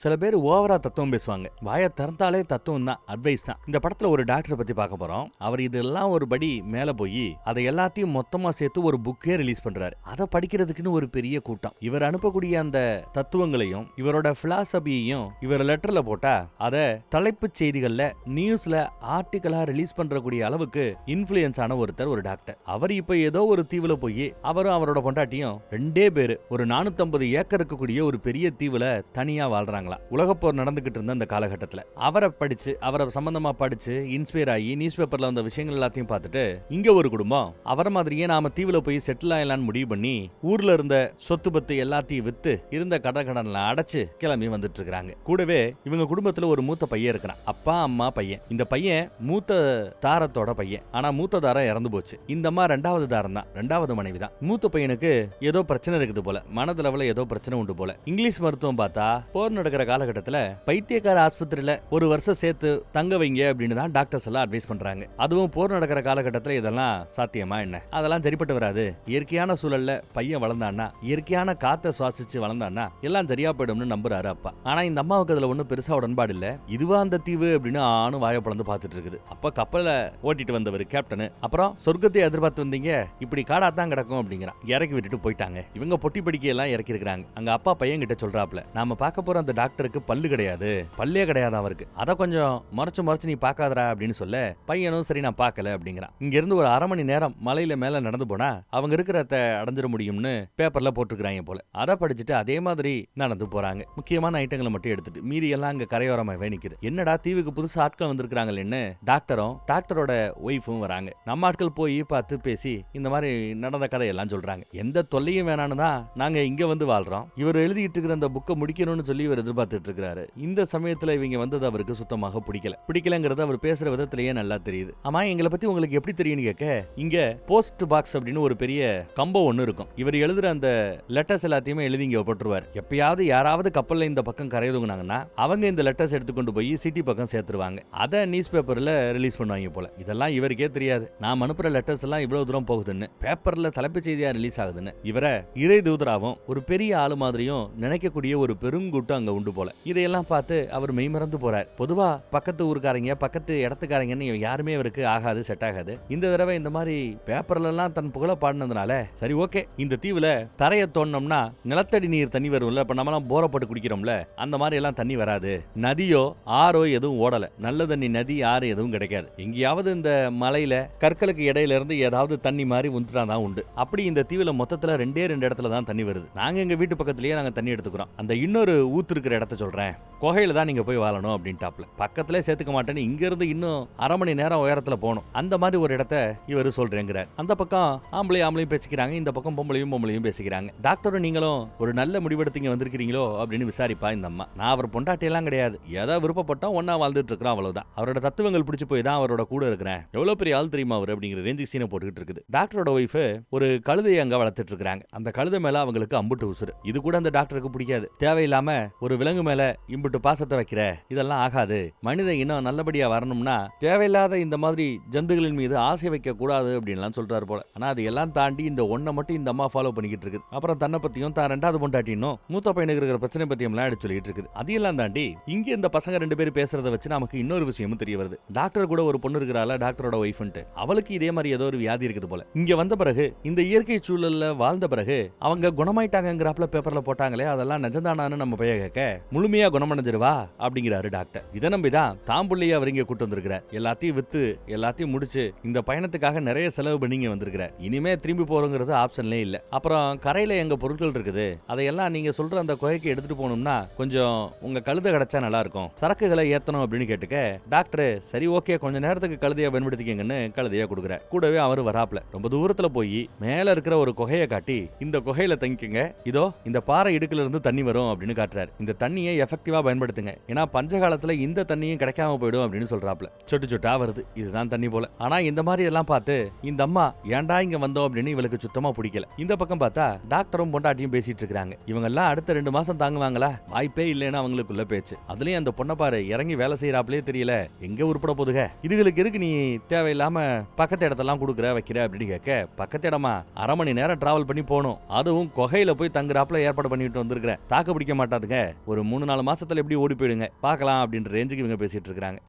சில பேர் ஓவரா தத்துவம் பேசுவாங்க. வாயை திறந்தாலே தத்துவம் தான், அட்வைஸ் தான். இந்த படத்துல ஒரு டாக்டரை பத்தி பார்க்க போறோம். அவர் இதெல்லாம் ஒரு படி மேல போய் அதை எல்லாத்தையும் மொத்தமா சேர்த்து ஒரு புக்கே ரிலீஸ் பண்றாரு. அதை படிக்கிறதுக்குன்னு ஒரு பெரிய கூட்டம். இவர் அனுப்பக்கூடிய அந்த தத்துவங்களையும் இவரோட பிலாசபியையும் இவர் லெட்டர்ல போட்டா அதை தலைப்புச் செய்திகள்ல நியூஸ்ல ஆர்டிகலா ரிலீஸ் பண்றக்கூடிய அளவுக்கு இன்ஃபுளுயன்ஸ் ஆன ஒருத்தர் ஒரு டாக்டர். அவர் இப்ப ஏதோ ஒரு தீவுல போய் அவரும் அவரோட பொண்டாட்டியும் 2 பேரு ஒரு 450 ஏக்கர் இருக்கக்கூடிய ஒரு பெரிய தீவுல தனியா வாழ்றாங்களா. உலகப்போர் நடந்துகிட்டு இருந்த அந்த காலகட்டத்துல அவரை படிச்சு அவரை சம்பந்தமா படிச்சு இன்ஸ்பயர் ஆகி நியூஸ் பேப்பர்ல வந்த விஷயங்கள் எல்லாத்தையும் பார்த்துட்டு இங்க ஒரு குடும்பம் அவரை மாதிரியே நாம தீவுல போய் செட்டில் ஆகலான்னு முடிவு பண்ணி ஊர்ல இருந்த சொத்து பத்து எல்லாத்தையும் வித்து இருந்த கடன்ல அடைச்சு கிளம்பி வந்துட்டு இருக்காங்க. கூடவே இவங்க குடும்பத்துல ஒரு மூத்த பையன் இருக்கிறான். அப்பா அம்மா பையன். இந்த பையன் மூத்த தாரத்தோட பையன். ஆனா மூத்த தாரம் இறந்து போச்சு. இந்த அம்மா 2வது தாரம் தான், 2வது மனைவி தான். மூத்த பையனுக்கு ஏதோ பிரச்சனை இருக்குது போல, மனதளவுல ஏதோ பிரச்சனை உண்டு போல. இங்கிலீஷ் மருத்துவம் பார்த்தா போர் நடக்கிற காலகட்டத்துல பைத்தியக்கார ஆஸ்பத்திரியில ஒரு வருஷம் சேர்த்து தங்க வைங்க அப்படின்னு தான் டாக்டர்ஸ் எல்லாம் அட்வைஸ் பண்றாங்க. அதுவும் போர் நடக்கிற காலகட்டத்துல இதெல்லாம் சாத்தியமா என்ன? அதெல்லாம் சரிப்பட்டு வராது. இயற்கையான சூழல்ல பையன் வளர்ந்தான்னா, இயற்கையான காத்த சுவாசிச்சு வளர்ந்தான்னா எல்லாம் சரியா போயிடும்னு நம்புறாரு அப்பா. ஆனா இந்த அம்மாவுக்கு அதுல ஒன்னும் பெருசா உடன்பாடு இல்ல. இதுவா அந்த தீவு அப்படின்னு ஆணும் வாயை பிளந்து பார்த்துட்டு இருக்குது. அப்ப கப்பல ஓட்டிட்டு வந்தவர் கேப்டன், அப்புறம் சொர்க்கத்தை எதிர்பார்த்து வந்தீங்க, இப்படி காடாத்தான் கிடக்கும் அப்படிங்கிறான். இறக்கி விட்டுட்டு போயிட்டாங்க. இவங்க பொட்டி படிக்க எல்லாம் இறக்கி இருக்கிறாங்க. அங்க அப்பா பையன் கிட்ட சொல்றாப்ல, நாம பார்க்க போற அந்த டாக்டருக்கு பல்லு கிடையாது, பல்லே கிடையாது அவருக்கு, அத கொஞ்சம் மறைச்சு நீ பாக்காதரா அப்படின்னு சொல்ல பையனும் சரி நான் பார்க்கல அப்படிங்கிறான். இங்க இருந்து ஒரு 1/2 மணி நேரம் மலையில மேல நடந்து போனா அவங்க இருக்கிறத அடைஞ்சிட முடியும்னு பேப்பர்ல போட்டுருக்காங்க போல. அதை படிச்சுட்டு அதே மாதிரி நடந்து போறாங்க. முக்கியமான ஐட்டங்களை மட்டும் எடுத்துட்டு மீறி எல்லாம் அங்க கரையோரமாவே நிக்குது. என்னடா தீவுக்கு புதுசு ஆட்கள் வந்திருக்காங்கன்னு டாக்டரும் டாக்டரோட ஒய்ஃபும் வராங்க. நம்ம ஆட்கள் போய் பார்த்து பேசி இந்த மாதிரி நடந்த கதையெல்லாம் சொல்றாங்க. எந்த தொல்லையும் வேணான்னு தான் நாங்க இங்க வந்து வாழ்றோம். இவர் எழுதிட்டு இருக்கிற அந்த புக்கை முடிக்கணும்னு சொல்லி இவர் எதிர்பார்த்துட்டு இருக்காரு. இந்த சமயத்துல இவங்க வந்தது அவருக்கு சுத்தமாக பிடிக்கலங்கிறது அவர் பேசுற விதத்திலேயே நல்லா தெரியுது. ஆமா, எங்களை பத்தி உங்களுக்கு எப்படி தெரியும்னு கேட்க, இங்க போஸ்ட் பாக்ஸ் அப்படின்னு ஒரு பெரிய கம்பம் ஒண்ணு இருக்கும். இவர் எழுதுற அந்த லெட்டர்ஸ் எல்லாத்தையுமே எழுதி இங்க போட்டுருவார். எப்பயாவது யாராவது கப்பல்ல இந்த பக்கம் கரையுதுங்கனாங்கன்னா அவங்க இந்த லெட்டர்ஸ் எடுத்துக்கொண்டு போய் சிட்டி பக்கம் சேர்த்துருவாங்க. அதை நியூஸ் பேப்பர்ல ரிலீஸ் பண்ணுவாங்க போல. இதெல்லாம் இவருக்கே தெரியாது. நாம் அனுப்புற லெட்டர்ஸ் எல்லாம் இவ்வளவு தூரம் போகுதுன்னு, பேப்பர்ல தலைப்புச் செய்தியா ரிலீஸ் ஆகுதுன்னு. இவரை இறை தூதராவும் ஒரு பெரிய ஆளு மாதிரியும் நினைக்கக்கூடிய ஒரு பெருங்கூட்டம் அங்க உண்டு போல. இதையெல்லாம் பார்த்து அவர் மெய்மறந்து போறார். பொதுவா பக்கத்து ஊருக்காரங்க பக்கத்து இடத்துக்காரங்கன்னு யாருமே அவருக்கு ஆகாது, செட் ஆகாது. இந்த தடவை இந்த மாதிரி பேப்பர்ல எல்லாம் தன் புகழ பாடினதுனால சரி ஓகே, இந்த தீவுல தரையை தோண்டோம்னா நிலத்தடி நீர் தண்ணி வரும்ல, இப்ப நம்மலாம் போரை போட்டு குடிக்கிறோம்ல, அந்த மாதிரி எல்லாம் தண்ணி வராது. நதியோ ஆறோ எதுவும் ஓடல, நல்ல தண்ணி நதி ஆறு எதுவும் கிடைக்காது. எங்கேயாவது இந்த மலையில கற்களுக்கு இடையில இருந்து ஏதாவது தண்ணி மாதிரி வந்துட்டாதான் உண்டு. அப்படி இந்த தீவுல மொத்தத்துல 2 இடத்துல தான் தண்ணி வருது. நாங்க எங்க வீட்டு பக்கத்திலேயே நாங்க தண்ணி எடுத்துக்கிறோம். அந்த இன்னொரு ஊத்து இருக்கிற இடத்த சொல்றேன், குகையில தான் நீங்க போய் வாழணும் அப்படின்ட்டாப்ல. பக்கத்திலே சேர்த்துக்க மாட்டேன்னு இங்க இருந்து இன்னும் 1/2 மணி நேரம் உயரத்துல போகணும். அந்த மாதிரி ஒரு இடத்த இவர் சொல்றேங்கிறார். அந்த பக்கம் ஆம்பளையும் பேசிக்கிறாங்க, இந்த பக்கம் பொம்பளையும் பேசிக்கிறாங்க. டாக்டரும் நீங்களும் ஒரு நல்ல முடிவெடுத்தீங்க வந்திருக்கீங்களோ அப்படின்னு விசாரிப்பா இந்த அம்மா. நான் அவர் பொண்டாட்டி எல்லாம் கிடையாது, ஏதோ விருப்பப்பட்டோம் ஒன்னா வாழ்ந்துட்டு இருக்கிறோம், அவ்வளவுதான். அவரோட தத்துவங்கள் பிடிச்சு போய் தான் அவரோட கூட இருக்கிறேன். எவ்வளவு பெரிய ஆள் தெரியுமா அவர் அப்படிங்கிற ரேஞ்சுக்கு சீனை போட்டுக்கிட்டு இருக்குது. டாக்டரோட ஒய்ஃப் ஒரு கழுதையை அங்க வளர்த்துட்டு இருக்காங்க. அந்த கழுதை மேல அவங்களுக்கு அம்புட்டு உசுறு. இது கூட அந்த டாக்டருக்கு பிடிக்காது. தேவையில்லாம ஒரு விலங்கு மேல இம்புட்டு பாசத்தை வைக்கிற, இதெல்லாம் ஆகாது. மனித இன்னும் நல்லபடியா வரணும்னா தேவையில்லாத இந்த மாதிரி ஜந்துகளின் மீது ஆசை வைக்க கூடாது அப்படின்லாம் சொல்றாரு போல. ஆனா அது எல்லாம் தாண்டி இந்த ஒன்ன மட்டும் இந்த அம்மா ஃபாலோ பண்ணிக்கிட்டு இருக்கு. அப்புறம் தன்னை பத்தியும் தான் 2வது பொண்டாட்டினும் மூத்த பையனுக்கு இருக்கிற பிரச்சனை பத்தியும் எல்லாம் எடுத்து சொல்லிட்டு இருக்குது. அதையெல்லாம் தாண்டி இங்க இந்த பசங்க 2 பேரும் பேசுறத வச்சு நமக்கு இன்னொரு விஷயமும் தெரிய வருது. டாக்டர் கூட ஒரு பொண்ணு இருக்கிறாள், டாக்டரோட ஒய்ஃப்ன்ட்டு. அவளுக்கு இதே மாதிரி ஏதோ ஒரு வியாதி இருக்குது போல. இங்க வந்த பிறகு இந்த இயற்கை சூழல்ல வாழ்ந்த பிறகு அவங்க குணமாயிட்டாங்கிறாப்ல பேப்பர்ல போட்டாங்களே, அதெல்லாம் நிஜம்தானான்னு நம்ம பைய கேட்க, முழுமையா குணமடைஞ்சிருவா அப்படிங்கிறாரு டாக்டர். இதை நம்பிதான் தாம்புள்ளையே அவர் இங்க கூட்டு வந்திருக்கிறார். எல்லாத்தையும் வித்து எல்லாத்தையும் முடிச்சு இந்த பயணத்துக்காக நிறைய செலவு பண்ணிங்க வந்திருக்கிறார். இனிமே திரும்பி போறோங்கிறது ஆப்ஷன்லே இல்ல. அப்புறம் கரையில எங்க பொருட்கள் இருக்குது, அதையெல்லாம் நீங்க சொல்ற அந்த குகைக்கு எடுத்துட்டு போகணும்னா கொஞ்சம் உங்க கழுதை கிடைச்சா நல்லா இருக்கும், சரக்குகளை ஏத்தணும் அப்படின்னு கேட்டுக்க, டாக்டர் சரி ஓகே கொஞ்ச நேரத்துக்கு கழுதையை பயன்படுத்திக்கங்கன்னு கழுதையா கொடுக்குற. கூடவே அவர் வராப்ல ரொம்ப தூரத்துல போய் மேல இருக்கிற ஒரு குகையை காட்டி, இந்த குகையில தங்கிக்கங்க, இதோ இந்த பாறை இடுக்குல இருந்து தண்ணி வரும் அப்படின்னு காட்டுறாரு. இந்த தண்ணியை எஃபெக்டிவா பயன்படுத்துங்க, ஏன்னா பஞ்ச காலத்துல இந்த தண்ணியும் கிடைக்காம போயிடும் அப்படின்னு சொல்றாப்ல. சொட்டு சொட்டா வருது, இதுதான் தண்ணி போல. ஆனா இந்த மாதிரி எல்லாம் பார்த்து இந்த அம்மா ஏன்டா இங்க வந்தோம் அப்படின்னு இவளுக்கு சுத்தமா பிடிக்கல. இந்த பக்கம் பார்த்தா டாக்டரும் பொண்டாட்டியும் பேசிட்டு இருக்காங்க. இவங்க எல்லாம் அடுத்த 2 மாசம் தாங்குவாங்களா? வாய்ப்பே இல்லைன்னு அவங்களுக்குள்ள பேச்சு. அதுலயும் அந்த பொண்ணை பாரு, இறங்கி வேலை செய்யறாப்லே தெரியல, எங்க உருப்பட போதுக, இதுகளுக்கு எதுக்கு நீ தேவையில்லாம பக்கத்து இடத்தெல்லாம் கொடுக்குற வைக்கிற அப்படின்னு கேட்க, பக்கத்து இடமா 1/2 மணி நேரம் டிராவல் பண்ணி போகணும், அதுவும் குகையில போய் தங்குறாப்ல ஏற்பாடு பண்ணிட்டு வந்திருக்கிற, தாக்கு பிடிக்க மாட்டாதுங்க, ஒரு 3-4 மாசத்துல எப்படி ஓடி போயிடுங்க பார்க்கலாம் அப்படின்ற ரேஞ்சுக்கு இவங்க பேசிட்டு இருக்காங்க.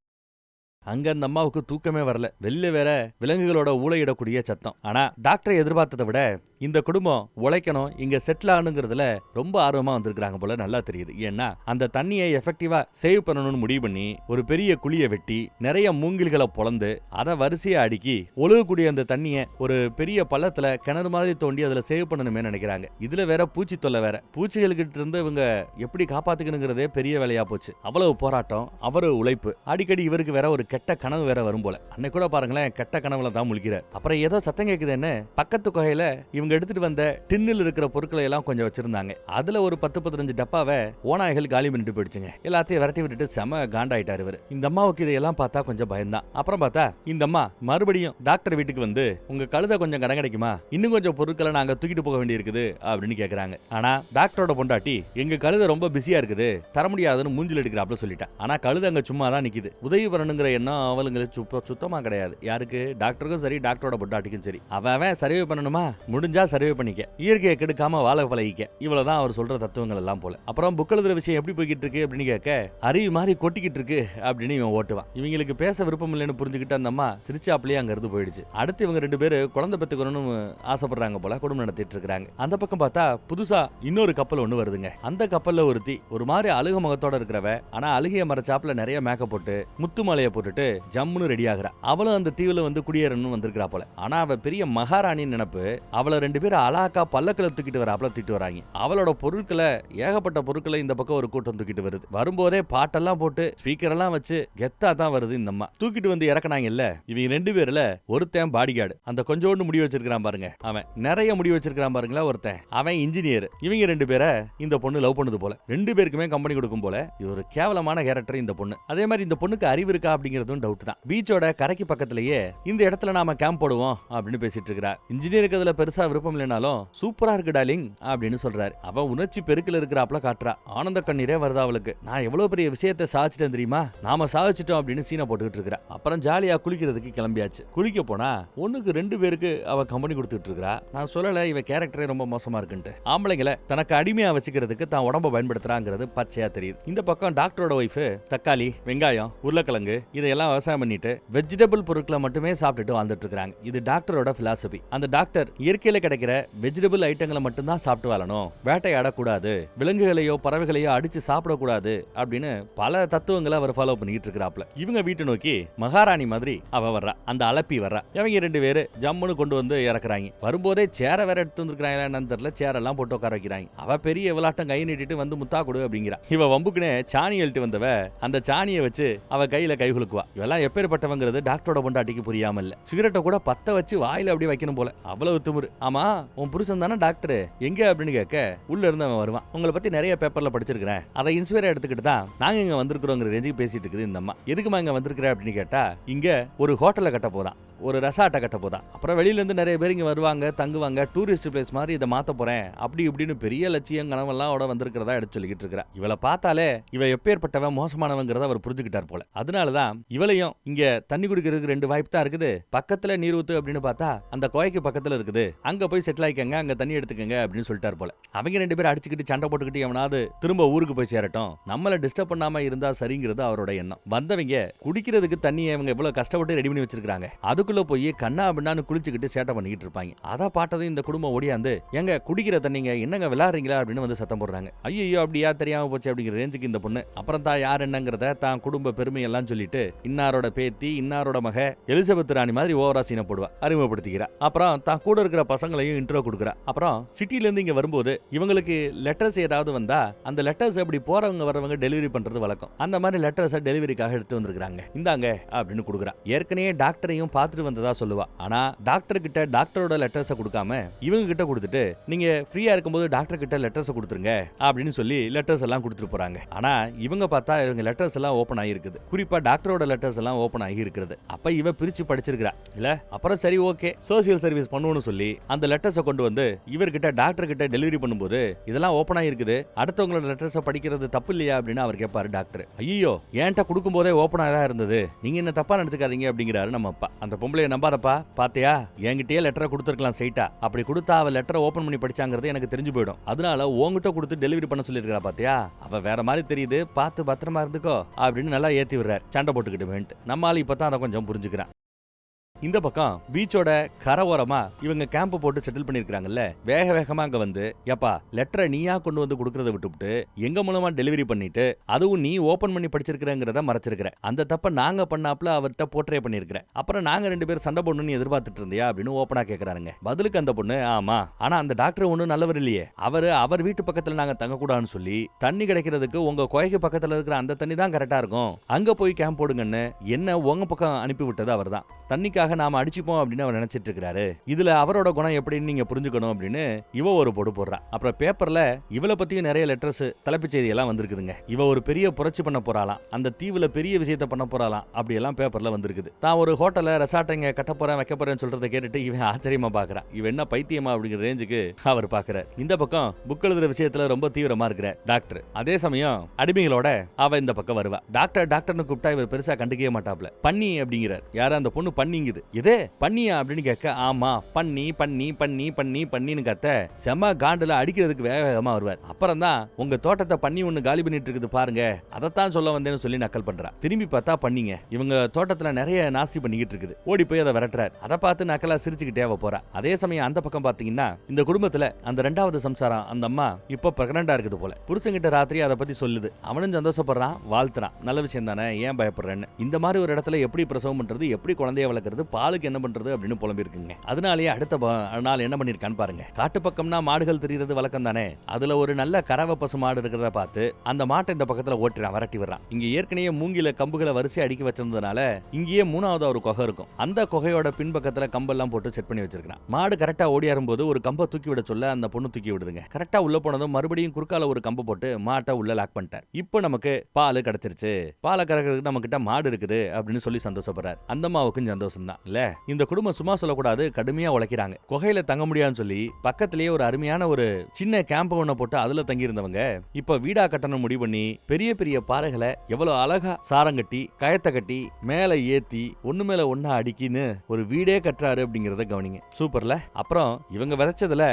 அங்க அந்த அம்மாவுக்கு தூக்கமே வரல. வெளில வேற விலங்குகளோட ஊளையிடக்கூடிய சத்தம். ஆனா டாக்டரை எதிர்பார்த்ததை விட இந்த குடும்பம் உழைக்கணும், இங்க செட்டில் ஆகணுங்கிறதுல ரொம்ப ஆர்வமா வந்திருக்காங்க போல நல்லா தெரியுது. ஏன்னா அந்த தண்ணியை எஃபெக்டிவா சேவ் பண்ணணும்னு முடிவு பண்ணி ஒரு பெரிய குழியை வெட்டி நிறைய மூங்கில்களை பொளந்து அதை வரிசையா அடுக்கி ஒழுகக்கூடிய அந்த தண்ணியை ஒரு பெரிய பள்ளத்துல கிணறு மாதிரி தோண்டி அதுல சேவ் பண்ணணுமே நினைக்கிறாங்க. இதுல வேற பூச்சி தொல்லை வேற. பூச்சிகளுக்கிட்ட இருந்து இவங்க எப்படி காப்பாத்துக்கணுங்கிறதே பெரிய வேலையா போச்சு. அவ்வளவு போராட்டம், அவரு உழைப்பு. அடிக்கடி இவருக்கு வேற ஒரு கெட்ட கனவு வேற வரும் போல. அன்னைக்கு கூட பாருங்களேன், கெட்ட கனவுல தான் முழிக்கிறார். அப்புறம் ஏதோ சத்தம் கேக்குதுன்னு பக்கத்து குகையில இவங்க எடுத்துட்டு வந்த டின்னில் இருக்கிற பொருட்களை எல்லாம் கொஞ்சம் வச்சிருந்தாங்க. அதுல ஒரு 10-15 டப்பாவை ஓநாய்கள் காலி பண்ணிட்டு போயிடுச்சுங்க. எல்லாத்தையும் விரட்டி விட்டுட்டு செம காண்டாயிட்டாரு இவர். இந்த அம்மாவுக்கு இதையெல்லாம் பார்த்தா கொஞ்சம் பயம்தான். அப்புறம் பார்த்தா இந்த அம்மா மறுபடியும் டாக்டர் வீட்டுக்கு வந்து உங்க கழுதை கொஞ்சம் கடன் கிடைக்குமா, இன்னும் கொஞ்சம் பொருட்களை நாங்க தூக்கிட்டு போக வேண்டி இருக்குது அப்படின்னு கேக்குறாங்க. ஆனா டாக்டரோட பொண்டாட்டி எங்க கழுதை ரொம்ப பிஸியா இருக்குது, தர முடியாதுன்னு மூஞ்சில் எடுக்கிறாப்ல சொல்லிட்டா. ஆனா கழுதை அங்க சும்மா தான் நிக்குது. உதவி பண்ணணுங்கிற எண்ணம் அவங்களுக்கு சுத்தமா கிடையாது. யாருக்கு? டாக்டருக்கும் சரி, டாக்டரோட பொண்டாட்டிக்கும் சரி. அவன் சர்வே பண்ணணுமா, முடிஞ்சா சர்வே பண்ணிக்க, இயற்கையை கெடுக்காம வாழ பழகிக்க. இவ்வளவுதான் அவர் சொல்ற தத்துவங்கள் எல்லாம் போல. அப்புறம் புக் எழுதுற விஷயம் எப்படி போய்கிட்டு இருக்கு அப்படின்னு கேட்க, அருவி மாதிரி கொட்டிக்கிட்டு இருக்கு அப்படின்னு இவன் ஓட்டுவான். இவங்களுக்கு பேச விருப்பம் இல்லைன்னு புரிஞ்சுக்கிட்டு அந்த அம்மா சிரிச்சாப்லயே அங்க இருந்து போயிடுச்சு. அடுத்து இவங்க 2 பேரு குழந்தை பெத்துக்கணும்னு ஆசைப்படுறாங்க போல, குடும்பம் நடத்திட்டு இருக்காங்க. அந்த பக்கம் பார்த்தா புதுசா இன்னொரு கப்பல் ஒண்ணு வருதுங்க. அந்த கப்பல்ல ஒருத்தி ஒரு மாதிரி அழுக முகத்தோட இருக்கிறவ, ஆனா அழுகிய மரச்சாப்புல நிறைய மேக்கப் போட்டு முத்து மாலையை போட்டுட்டு ஜம்முன்னு ரெடி ஆகுறா. அவளும் அந்த தீவுல வந்து குடியேறணும் வந்திருக்கிறா போல. ஆனா அவ பெரிய மகாராணி நினைப்பு. அவளை 2 பேரும் அழகா பல்லக்கில தூக்கிட்டு வராப்ல தூக்கிட்டு வராங்க. அவளோட பொருட்களை, ஏகப்பட்ட பொருட்களை இந்த பக்கம் ஒரு கூட்டம் தூக்கிட்டு வருது. வரும்போதே பாட்டெல்லாம் போட்டு ஸ்பீக்கர் எல்லாம் வச்சு கெத்தா தான் வருது இந்த அம்மா. தூக்கிட்டு வந்து இறக்குனாங்க இல்ல, இவங்க 2 பேர்ல ஒருத்தன் பாடிகார்டு, அந்த கொஞ்சோண்டு முடி வச்சிருக்கான் பாருங்க, அவன் நிறைய முடி வச்சிருக்கான் பாருங்களா ஒருத்தன், அவன் இன்ஜினியர். இவங்க 2 பேரை இந்த பொண்ணு லவ் பண்ணுது போல. 2 பேருக்குமே கம்பெனி கொடுக்கும் போல. இது ஒரு கேவலமான கேரக்டர் இந்த பொண்ணு. அதே மாதிரி இந்த பொண்ணுக்கு அறிவு இருக்கா அப்படிங்கிறதும் டவுட் தான். பீச்சோட கரைக்கு பக்கத்திலேயே இந்த இடத்துல நாம கேம்ப் போடுவோம் அப்படின்னு பேசிட்டு இருக்கா. இன்ஜினியருக்கு அதுல பெருசா விருப்பம் இல்லைனாலும் சூப்பரா இருக்கு டார்லிங் அப்படின்னு சொல்றாரு. அவ உணர்ச்சி பெருக்கில் இருக்கிறாப்ல காட்டுறா. ஆனந்த கண்ணீரே வருது அவளுக்கு. நான் எவ்வளவு பெரிய விஷயத்தை சாதிச்சிட்டேன் தெரியுமா, நாம சாதிச்சிட்டோம் அப்படின்னு சீனை போட்டுக்கிட்டு இருக்கா. அப்புறம் ஜாலியா குளிக்கிறதுக்கு கிளம்பியாச்சு. குளிக்க போனா ஒண்ணுக்கு 2 பேருக்கு அவ கம்பெனி கொடுத்துட்டு இருக்கா. நான் சொல்லல இவ கேரக்டரே ரொம்ப மோசமா இருக்குன்ட்டு. ஆம்பளைங்களை தனக்கு அடிமையா வச்சுக்கிறதுக்கு தான் உடம்ப பயன்படுத்துறாங்கிறது பச்சையா தெரியுது. இந்த பக்கம் டாக்டரோட ஒய்ஃப் தக்காளி, வெங்காயம், உருளைக்கிழங்கு இதையெல்லாம் விவசாயம் பண்ணிட்டு வெஜிடபிள் பொருட்களை மட்டுமே சாப்பிட்டுட்டு வாழ்ந்துட்டு இருக்காங்க. இது டாக்டரோட பிலாசபி. அந்த டாக்டர் இயற்கையில கிடைக்கிற வெஜிடபிள் ஐட்டங்களை மட்டும் தான் சாப்பிட்டு வாழணும், வேட்டையாடக்கூடாது, விலங்குகளையோ பறவைகளையோ அடிச்சு சாப்பிடக்கூடாது அப்படின்னு பல தத்துவங்களை அவர் ஃபாலோ பண்ணிட்டு இருக்கிறாப்ல. இவங்க வீட்டை நோக்கி மகாராணி மாதிரி அவ வர்றா. அந்த அலப்பி வர்றா. இவங்க 2 பேரு ஜம்முன்னு கொண்டு வந்து இறக்குறாங்க. வரும்போதே சேர வேற எடுத்து வந்துருக்காங்களா என்னன்னு தெரியல, சேரெல்லாம் போட்டு உட்கார வைக்கிறாங்க. அவ பெரிய விளாட்டம் கை நீட்டிட்டு வந்து முத்தா கொடு அப்படிங்கிறா. இவ வம்புக்குனே சாணி எழுட்டு வந்தவ அந்த சாணியை வச்சு அவ கையில கை குலுக்குவா. இவெல்லாம் எப்பேற்பட்டவங்கிறது டாக்டரோட பொண்டாட்டிக்கு புரியாம இல்ல. சிகரெட்டை கூட பத்த வச்சு வாயில அப்படி வைக்கணும் போல, அவ்வளவு திமிரு. ஆமா உன் புருஷன் தானே டாக்டர், எங்க அப்படின்னு கேட்க உள்ள இருந்து அவன் வருவான். உங்களை பத்தி நிறைய பேப்பர்ல படிச்சிருக்கிறேன், அதை இன்ஸ்பயர் எடுத்துக்கிட்டு தான் நாங்க இங்க வந்திருக்கிறோங்கிற ரேஞ்சுக்கு பேசிட்டு இருக்குது இந்த அம்மா. எதுக்குமா இங்க வந்திருக்கிற அப்படின்னு கேட்டா, இங்க ஒரு ஹோட்டலை கட்ட போதான், ஒரு ரெசார்ட்டை கட்ட போதான். அப்புறம் வெளியில இருந்து நிறைய பேர் இங்க வருவாங்க, தங்குவாங்க, டூரிஸ்ட் பிளேஸ் மாதிரி இதை மாத்த போறேன் அப்படி இப்படின்னு பெரிய லட்சியம் கனவெல்லாம் வந்திருக்கிறதா எடுத்து சொல்லிக்கிட்டு இருக்கிறா. இவளை பார்த்தாலே இவ எப்பேற்பட்டவன் மோசமானவங்கிறத அவர் புரிஞ்சுக்கிட்டார் போல. அதனாலதான் இவளையும் இங்க தண்ணி குடிக்கிறதுக்கு 2 வாய்ப்பு தான் இருக்குது. பக்கத்துல நீர் ஊத்து அப்படின்னு பார்த்தா அந்த கோயைக்கு பக்கத்துல இருக்குது, அங்க போய் செட்டில் ஆயிக்கங்க, அங்க தண்ணி எடுத்துக்கங்க அப்படின்னு சொல்லிட்டார் போல. அவங்க 2 பேரும் அடிச்சுக்கிட்டு சண்டை போட்டுக்கிட்டு எவனாவது திரும்ப ஊருக்கு போய் சேரட்டும், நம்மள டிஸ்டர்ப் பண்ணாம இருந்தா சரிங்கிறது அவரோட எண்ணம். வந்தவங்க குடிக்கிறதுக்கு தண்ணியை இவங்க எவ்வளவு கஷ்டப்பட்டு ரெடி பண்ணி வச்சிருக்காங்க, அதுக்குள்ள போய் கண்ணா பின்னான்னு குளிச்சுக்கிட்டு சேட்டை பண்ணிக்கிட்டு இருப்பாங்க. அதை பார்த்ததும் இந்த குடும்பம் ஓடியாந்து, எங்க குடிக்கிற தண்ணிங்க என்னங்க விளையாடுறீங்களா அப்படின்னு வந்து சத்தம் போடுறாங்க. ஐயோ அப்படியா, தெரியாம போச்சு அப்படிங்கிற ரேஞ்சுக்கு இந்த பொண்ணு. அப்புறம் தான் யார் என்னங்கிறத தான் குடும்ப பெருமையெல்லாம் சொல்லிட்டு இன்னாரோட பேத்தி, இன்னாரோட மக எலிசபெத் ராணி மாதிரி ஓவரா சீனை போடுவா, அறிமுகப்படுத்திக்கிறா. அப்புறம் தான் கூட இருக்கிற பசங்களையும் இன்ட்ரோ கொடுக்குறா. அப்புறம் சிட்டில இருந்து இங்க வரும்போது இவங்களுக்கு லெட்டர்ஸ் ஏதாவது வந்தா அந்த லெட்டர்ஸ் எப்படி போறவங்க வரவங்க டெலிவரி பண்றது வழக்கம். அந்த மாதிரி லெட்டர்ஸை டெலிவரிக்காக எடுத்து வந்திருக்காங்க, இந்தாங்க அப்படின்னு கொடுக்குறா. ஏற்கனவே டாக்டரையும் பார்த்துட்டு வந்ததா சொல்லுவா. ஆனா டாக்டர் கிட்ட டாக்டரோட லெட்டர்ஸை கொடுக்காம இவங்க கிட்ட கொடுத்துட்டு, நீங்க ஃப்ரீயா இருக்கும்போது டாக்டர் கிட்ட லெட்டர்ஸ் கொடுத்துருங்க அப்படின்னு சொல்லி லெட்டர்ஸ் எல்லாம் கொடுத்துட்டு போறாங்க. ஆனா இவங்க பார்த்தா இவங்க லெட்டர்ஸ் எல்லாம் ஓபன் ஆகிருக்குது. குறிப்பா டாக்டரோட லெட்டர்ஸ் எல்லாம் ஓபன் ஆகி இருக்கிறது. அப்ப இவ பிரிச்சு படிச்சிருக்கா இல்ல. அப்புறம் சரி ஓகே சோசியல் சர்வீஸ் பண்ணுவோம்னு சொல்லி அந்த லெட்டர்ஸை கொண்டு வந்து இவர்கிட்ட டாக்டர் கிட்ட டெலிவரி பண்ணும்போது, இதெல்லாம் ஓபன் ஆகிருக்குது, அடுத்தவங்களோட லெட்டர்ஸை படிக்கிறது தப்பு இல்லையா அப்படின்னு அவர் கேட்பாரு டாக்டர். ஐயோ ஏன்ட்ட கொடுக்கும் போதே ஓபன் ஆகா இருந்தது, நீங்க என்ன தப்பா நினைச்சுக்காதீங்க அப்படிங்கிறாரு நம்ம அப்பா. அந்த பொம்பளைய நம்பாதப்பா, பாத்தியா என்கிட்டயே லெட்டரை கொடுத்துருக்கலாம் ஸ்ட்ரைட்டா. அப்படி கொடுத்தா அவ லெட்டரை ஓபன் பண்ணி படிச்சாங்கிறது எனக்கு தெரிஞ்சு போயிடும். அதனால உங்ககிட்ட கொடுத்து டெலிவரி பண்ண சொல்லிருக்கா. பாத்தியா, அவ வேற மாதிரி தெரியுது, பார்த்து பத்திரமா இருந்துக்கோ அப்படின்னு நல்லா ஏத்தி விடுறாரு. சண்டை போட்டுக்கிட்டு நம்ம ஆளு இப்பதான் அதை கொஞ்சம் புரிஞ்சுக்கிறான். இந்த பக்கம் பீச்சோட கரை ஓரமா இவங்க கேம்ப் போட்டு செட்டில் பண்ணிருக்காங்கல்ல, வேக வேகமா அங்க வந்து எப்பா லெட்டரை நீயா கொண்டு வந்து கொடுக்கறத விட்டுவிட்டு எங்க மூலமா டெலிவரி பண்ணிட்டு அதுவும் நீ ஓபன் பண்ணி படிச்சிருக்கிறங்கிறத மறைச்சிருக்கிற. அந்த தப்ப நாங்க பண்ணாப்ல அவர்கிட்ட போர்ட்ரே பண்ணிருக்கிற. அப்புறம் நாங்க 2 பேரும் சண்டை போடணும்னு எதிர்பார்த்துட்டு இருந்தியா அப்படின்னு ஓப்பனா கேக்குறாருங்க. பதிலுக்கு அந்த பொண்ணு, ஆமா, ஆனா அந்த டாக்டர் ஒன்னும் நல்லவர் இல்லையே, அவர் வீட்டு பக்கத்துல நாங்க தங்கக்கூடாதுன்னு சொல்லி தண்ணி கிடைக்கிறதுக்கு உங்க கோயைக்கு பக்கத்துல இருக்கிற அந்த தண்ணி தான் கரெக்டா இருக்கும், அங்க போய் கேம்ப் போடுங்கன்னு என்ன உங்க பக்கம் அனுப்பி விட்டது அவர் தான். தண்ணிக்காக நாம அடிச்சுப்போம் அப்படின்னு அவர் நினைச்சிட்டு இருக்காரு. இதுல அவரோட குணம் எப்படின்னு நீங்க புரிஞ்சுக்கணும் அப்படின்னு இவ ஒரு போடு போடுறா. அப்புறம் பேப்பர்ல இவளை பத்தியும் நிறைய லெட்டர்ஸ் தலைப்புச் செய்தி எல்லாம் வந்திருக்குதுங்க. இவ ஒரு பெரிய புரட்சி பண்ண போறாளாம், அந்த தீவுல பெரிய விஷயத்த பண்ண போறாளாம், அப்படி எல்லாம் பேப்பர்ல வந்திருக்குது. தான் ஒரு ஹோட்டல்ல ரெசார்ட் இங்க கட்ட போறேன் வைக்க போறேன்னு சொல்றதை கேட்டுட்டு இவன் ஆச்சரியமா பாக்குறான். இவன் என்ன பைத்தியமா அப்படிங்கிற ரேஞ்சுக்கு அவர் பாக்குறார். இந்த பக்கம் புக் எழுதுற விஷயத்துல ரொம்ப தீவிரமா இருக்கிற டாக்டர் அதே சமயம் அடிமைகளோட அவ இந்த பக்கம் வருவா. டாக்டர்னு கூப்பிட்டா இவர் பெருசா கண்டுக்கவே மாட்டாப்ல. பண்ணி அப்படிங்கிறார். யாரும் அந்த பொண்ணு பண்ணிங்குது. இதே பண்ணியா அப்படின்னு கேட்க, ஆமா பண்ணி பண்ணி பண்ணி பண்ணி பண்ணின்னு கத்த செம காண்டுல அடிக்கிறதுக்கு வேகமா வருவார். அப்புறம் தான் உங்க தோட்டத்தை பண்ணி ஒண்ணு காலி பண்ணிட்டு இருக்குது பாருங்க, அதைத்தான் சொல்ல வந்தேன்னு சொல்லி நக்கல் பண்றா. திரும்பி பார்த்தா பண்ணிங்க இவங்க தோட்டத்துல நிறைய நாஸ்தி பண்ணிக்கிட்டு இருக்குது. ஓடி போய் அதை விரட்டுறாரு. அதை பார்த்து நக்கலா சிரிச்சுக்கிட்டே அவ போறா. அதே சமயம் அந்த பக்கம் பாத்தீங்கன்னா இந்த குடும்பத்துல அந்த 2வது சம்சாரம் அந்த அம்மா இப்ப பிரெக்னண்டா இருக்குது போல. புருஷன்கிட்ட ராத்திரி அதை பத்தி சொல்லுது. அவனும் சந்தோஷப்படுறான், வாழ்த்துறான். நல்ல விஷயம் தானே, ஏன் பயப்படுறேன்னு. இந்த மாதிரி ஒரு இடத்துல எப்படி பிரசவம் பண்றது, எப்படி குழந்தைய வளர்க்கறது, பாலுக்கு என்ன பண்றது அப்படின்னு புலம்பி இருக்குங்க. அதனாலேயே அடுத்த நாள் என்ன பண்ணிருக்கான்னு பாருங்க. காட்டு பக்கம்னா மாடுகள் தெரியுறது வழக்கம் தானே, அதுல ஒரு நல்ல கறவை பசு மாடு இருக்கிறத பார்த்து அந்த மாட்டை இந்த பக்கத்துல ஓட்டுறான், விரட்டி விடுறான். இங்க ஏற்கனவே மூங்கில கம்புகளை வரிசை அடுக்கி வச்சிருந்ததுனால இங்கேயே 3வது ஒரு குகை இருக்கும். அந்த குகையோட பின்பக்கத்துல கம்பெல்லாம் போட்டு செட் பண்ணி வச்சிருக்கான். மாடு கரெக்டா ஓடியாரும்போது ஒரு கம்பை தூக்கி விட சொல்ல அந்த பொண்ணு தூக்கி விடுதுங்க. கரெக்டா உள்ள போனதும் மறுபடியும் குறுக்கால ஒரு கம்பை போட்டு மாட்டை உள்ள லாக் பண்ணிட்டார். இப்போ நமக்கு பால் கிடைச்சிருச்சு, பாலை கறக்கிறதுக்கு நம்ம கிட்ட மாடு இருக்குது அப்படின்னு சொல்லி சந்தோஷப்படுறாரு. அந்த அம்மாவுக்கும் சந்தோஷம் தான் இல்ல. இந்த குடும்பம் சும்மா சொல்லக்கூடாது, கடுமையா உழைக்கிறாங்க. குகையில தங்க முடியாதுன்னு சொல்லி பக்கத்திலேயே ஒரு அருமையான ஒரு சின்ன கேம்ப் ஒண்ண போட்டு அதுல தங்கி இருந்தவங்க இப்ப வீடா கட்டணும் முடிவு பண்ணி பெரிய பெரிய பாறைகளை எவ்வளவு அழகா சாரம் கட்டி கயத்தை கட்டி மேல ஏத்தி ஒண்ணு மேல ஒண்ணா அடிக்கின்னு ஒரு வீடே கட்டுறாரு அப்படிங்கறத கவனிங்க. சூப்பர்ல. அப்புறம் இவங்க விதைச்சதுல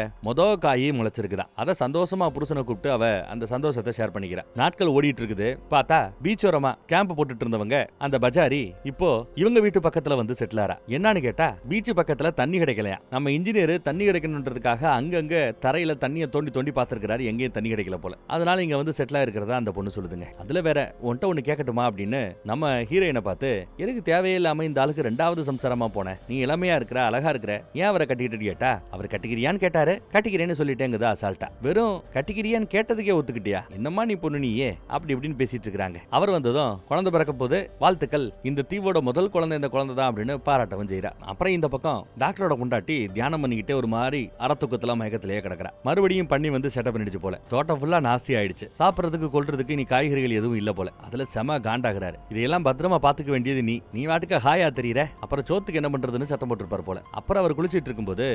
காயே முளைச்சிருக்குதா. அத சந்தோஷமா புருஷனை கூப்பிட்டு அவ அந்த சந்தோஷத்தை ஷேர் பண்ணிக்கிறா. நாட்கள் ஓடிட்டு இருக்குது. பார்த்தா பீச்சோரமா கேம்ப் போட்டுட்டு இருந்தவங்க அந்த பஜாரி இப்போ இவங்க வீட்டு பக்கத்துல வந்து செட்டில் ஆறா. என்னன்னு கேட்டா பீச் பக்கத்துல தண்ணி கிடைக்கலையா. நம்ம இன்ஜினியர் தண்ணி கிடைக்கணுன்றதுக்காக அங்கங்க தரையில தண்ணியை தோண்டி தோண்டி பாத்துருக்காரு, எங்கேயும் தண்ணி கிடைக்கல போல. அதனால இங்க வந்து செட்டில் ஆயிருக்கிறதா அந்த பொண்ணு சொல்லுதுங்க. அதுல வேற ஒன்ட்ட ஒண்ணு கேட்கட்டுமா அப்படின்னு நம்ம ஹீரோயினை பார்த்து, எதுக்கு தேவையில்லாம இந்த ஆளுக்கு 2வது சம்சாரமா போன, நீ இளமையா இருக்கிற, அழகா இருக்கிற, ஏன் அவரை கட்டிக்கிட்டு கேட்டா, அவர் கட்டிக்கிறியான்னு கேட்டாரு, கட்டிக்கிறேன்னு சொல்லிட்டேங்குது அசால்ட்டா. வெறும் கட்டிக்கிறியான்னு கேட்டதுக்கே ஒத்துக்கிட்டியா, என்னம்மா நீ பொண்ணு நீயே அப்படி இப்படின்னு பேசிட்டு இருக்காங்க. அவர் வந்ததும் குழந்தை பிறக்க போது வாழ்த்துக்கள், இந்த தீவோட முதல் குழந்தை இந்த குழந்தை தான் அப்படின்னு பாராட்டவும் செய்யறா. அப்புறம் இந்த பக்கம் டாக்டரோட கொண்டாட்டி தியானம் பண்ணிக்கிட்டே ஒரு மாதிரி அறத்துக்கத்துல மயக்கத்திலேயே கிடக்குறா. மறுபடியும் பண்ணி வந்து செட்டப் பண்ணிடுச்சு போல. தோட்டம் ஃபுல்லா நாஸ்தி ஆயிடுச்சு. சாப்பிடறதுக்கு கொள்றதுக்கு நீ காய்கறிகள் எதுவும் இல்ல போல. அதுல செம காண்டாகிறாரு. இதையெல்லாம் பத்திரமா பாத்துக்க வேண்டியது நீ வாட்டுக்கு ஹாயா தெரியற, அப்புறம் சோத்துக்கு என்ன பண்றதுன்னு சத்தம் போட்டுருப்பாரு போல. அப்புறம் அவர் குளிச்சிட்டு இருக்கும்போது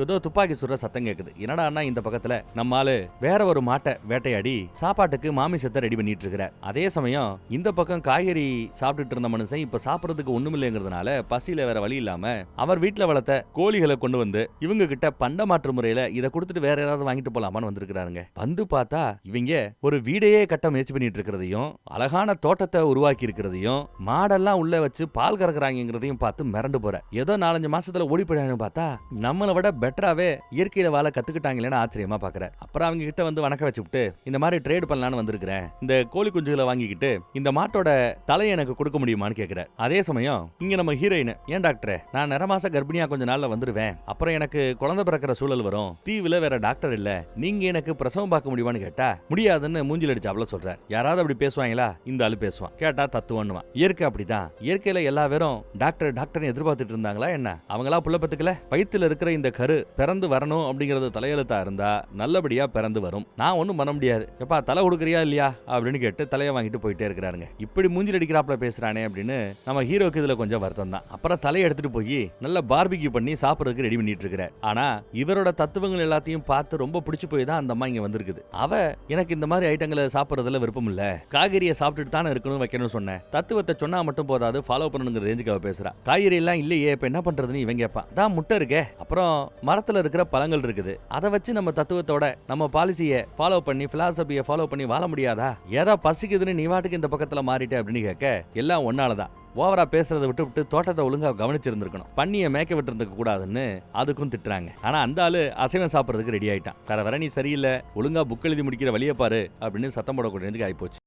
ஏதோ துப்பாக்கி சுடுற சத்தம் கேக்குது. என்னடா இந்த பக்கத்துல நம்மால வேற ஒரு மாட்டை வேட்டையாடி சாப்பாட்டுக்கு மாமிசத்தை ரெடி பண்ணிட்டு இருக்கிறார். அதே சமயம் இந்த பக்கம் காய்கறி சாப்பிட்டுட்டு இருந்த மனுஷன் இப்ப சாப்பிடறதுக்கு ஒண்ணுமில்லைங்கிறதுனால பசியில வேற வழி இல்லாம அவர் வீட்டுல வளர்த்த கோழிகளை கொண்டு வந்து இவங்க கிட்ட பண்டமாற்று முறையில இதை கொடுத்துட்டு வேற ஏதாவது வாங்கிட்டு போலாமான்னு வந்திருக்கிறாருங்க. வந்து பார்த்தா இவங்க ஒரு வீடையே கட்ட முயற்சி பண்ணிட்டு இருக்கிறதையும் அழகான தோட்டத்தை உருவாக்கி இருக்கிறதையும் மாடெல்லாம் உள்ள வச்சு பால் கறக்குறாங்கிறதையும் பார்த்து மிரண்டு போற. ஏதோ 4-5 மாசத்துல ஓடி போயிடான்னு பார்த்தா நம்மளை விட பெட்டராவே இயற்கையில வாழ கத்துக்கிட்டாங்களேன்னு ஆச்சரியமா பாக்குறாரு. அப்புறம் அவங்க கிட்ட வந்து வணக்க வச்சுட்டு இந்த மாதிரி ட்ரேட் பண்ணலான்னு வந்திருக்கிறேன், இந்த கோழி குஞ்சுகளை வாங்கிக்கிட்டு இந்த மாட்டோட தலையை எனக்கு கொடுக்க முடியுமான்னு கேட்கிறார். அதே சமயம் இங்க நம்ம ஹீரோயின், ஏன் டாக்டர் நான் 1/2 மாசம் கர்ப்பிணியா கொஞ்ச நாள்ல வந்துருவேன், அப்புறம் எனக்கு குழந்தை பிறக்கிற சூழல் வரும், தீவுல வேற டாக்டர் இல்ல, நீங்க எனக்கு பிரசவம் பார்க்க முடியுமான்னு கேட்டா முடியாதுன்னு மூஞ்சில் அடிச்சாப்ல சொல்றார். யாராவது அப்படி பேசுவாங்களா? இந்த ஆளு பேசுவான். கேட்டா தத்துவன்னுவான். இயற்கை அப்படிதான். இயற்கையில எல்லா பேரும் டாக்டர் எதிர்பார்த்துட்டு இருந்தாங்களா என்ன? அவங்களா புள்ள பத்துக்கல. வயித்துல இருக்கிற இந்த கரு பிறந்து வரணும் அப்படிங்கறது தலையெழுத்தா இருந்தா நல்லபடியா பிறந்து வரும். நான் ஒண்ணும் பண்ண முடியாது. எப்பா தலை கொடுக்குறியா இல்லையா அப்படின்னு கேட்டு தலையை வாங்கிட்டு போயிட்டே இருக்கிறாருங்க. இப்படி மூஞ்சில் அடிக்கிறாப்ல பேசுறானே அப்படின்னு நம்ம ஹீரோக்கு இதுல கொஞ்சம் வருத்தம் தான். அப்புறம் தலையை எடுத்துட்டு போய் நல்ல பார்பிக்யூ பண்ணி சாப்பிடறதுக்கு ரெடி பண்ணிட்டு இருக்கிறார். ஆனா இவரோட தத்துவங்கள் எல்லாத்தையும் பார்த்து ரொம்ப பிடிச்சு போய் தான் அந்த அம்மா இங்க வந்திருக்குது. அவ எனக்கு இந்த மாதிரி ஐட்டங்களை சாப்பிடறதுல விருப்பம் இல்ல, காய்கறியை சாப்பிட்டுட்டு தானே இருக்கணும் வைக்கணும்னு சொன்னேன், தத்துவத்தை சொன்னா மட்டும் போதாது ஃபாலோ பண்ணணுங்கிற ரேஞ்சுக்கு அவ பேசுறா. காய்கறி எல்லாம் இல்லையே இப்ப என்ன பண்றதுன்னு இவன் கேட்பான். தான் முட்டை இருக்கே, அப்புறம் மரத்துல இருக்கிற பழங்கள் இருக்குது, அதை வச்சு நம்ம தத்துவத்தோட நம்ம பாலிசியை ஃபாலோ பண்ணி பிலாசபியை ஃபாலோ பண்ணி வாழ முடியாதா? ஏதோ பசிக்குதுன்னு நீ வாட்டுக்கு இந்த பக்கத்துல மாறிட்ட அப்படின்னு கேட்க, எல்லாம் ஒன்னாலதான், ஓவரா பேசுறதை விட்டு தோட்டத்தை ஒழுங்கா கவனிச்சிருந்திருக்கணும், பண்ணிய மேய்க்க விட்டு இருந்துக்க கூடாதுன்னு அதுக்கும் திட்டுறாங்க. ஆனா அந்த ஆளு அசைவம் சாப்பிடறதுக்கு ரெடி ஆயிட்டான். வர நீ சரியில்லை, ஒழுங்கா புக் எழுதி முடிக்கிற வழியை பாரு அப்படின்னு சத்தம் போடக்கூடிய ஆயிப்போச்சு.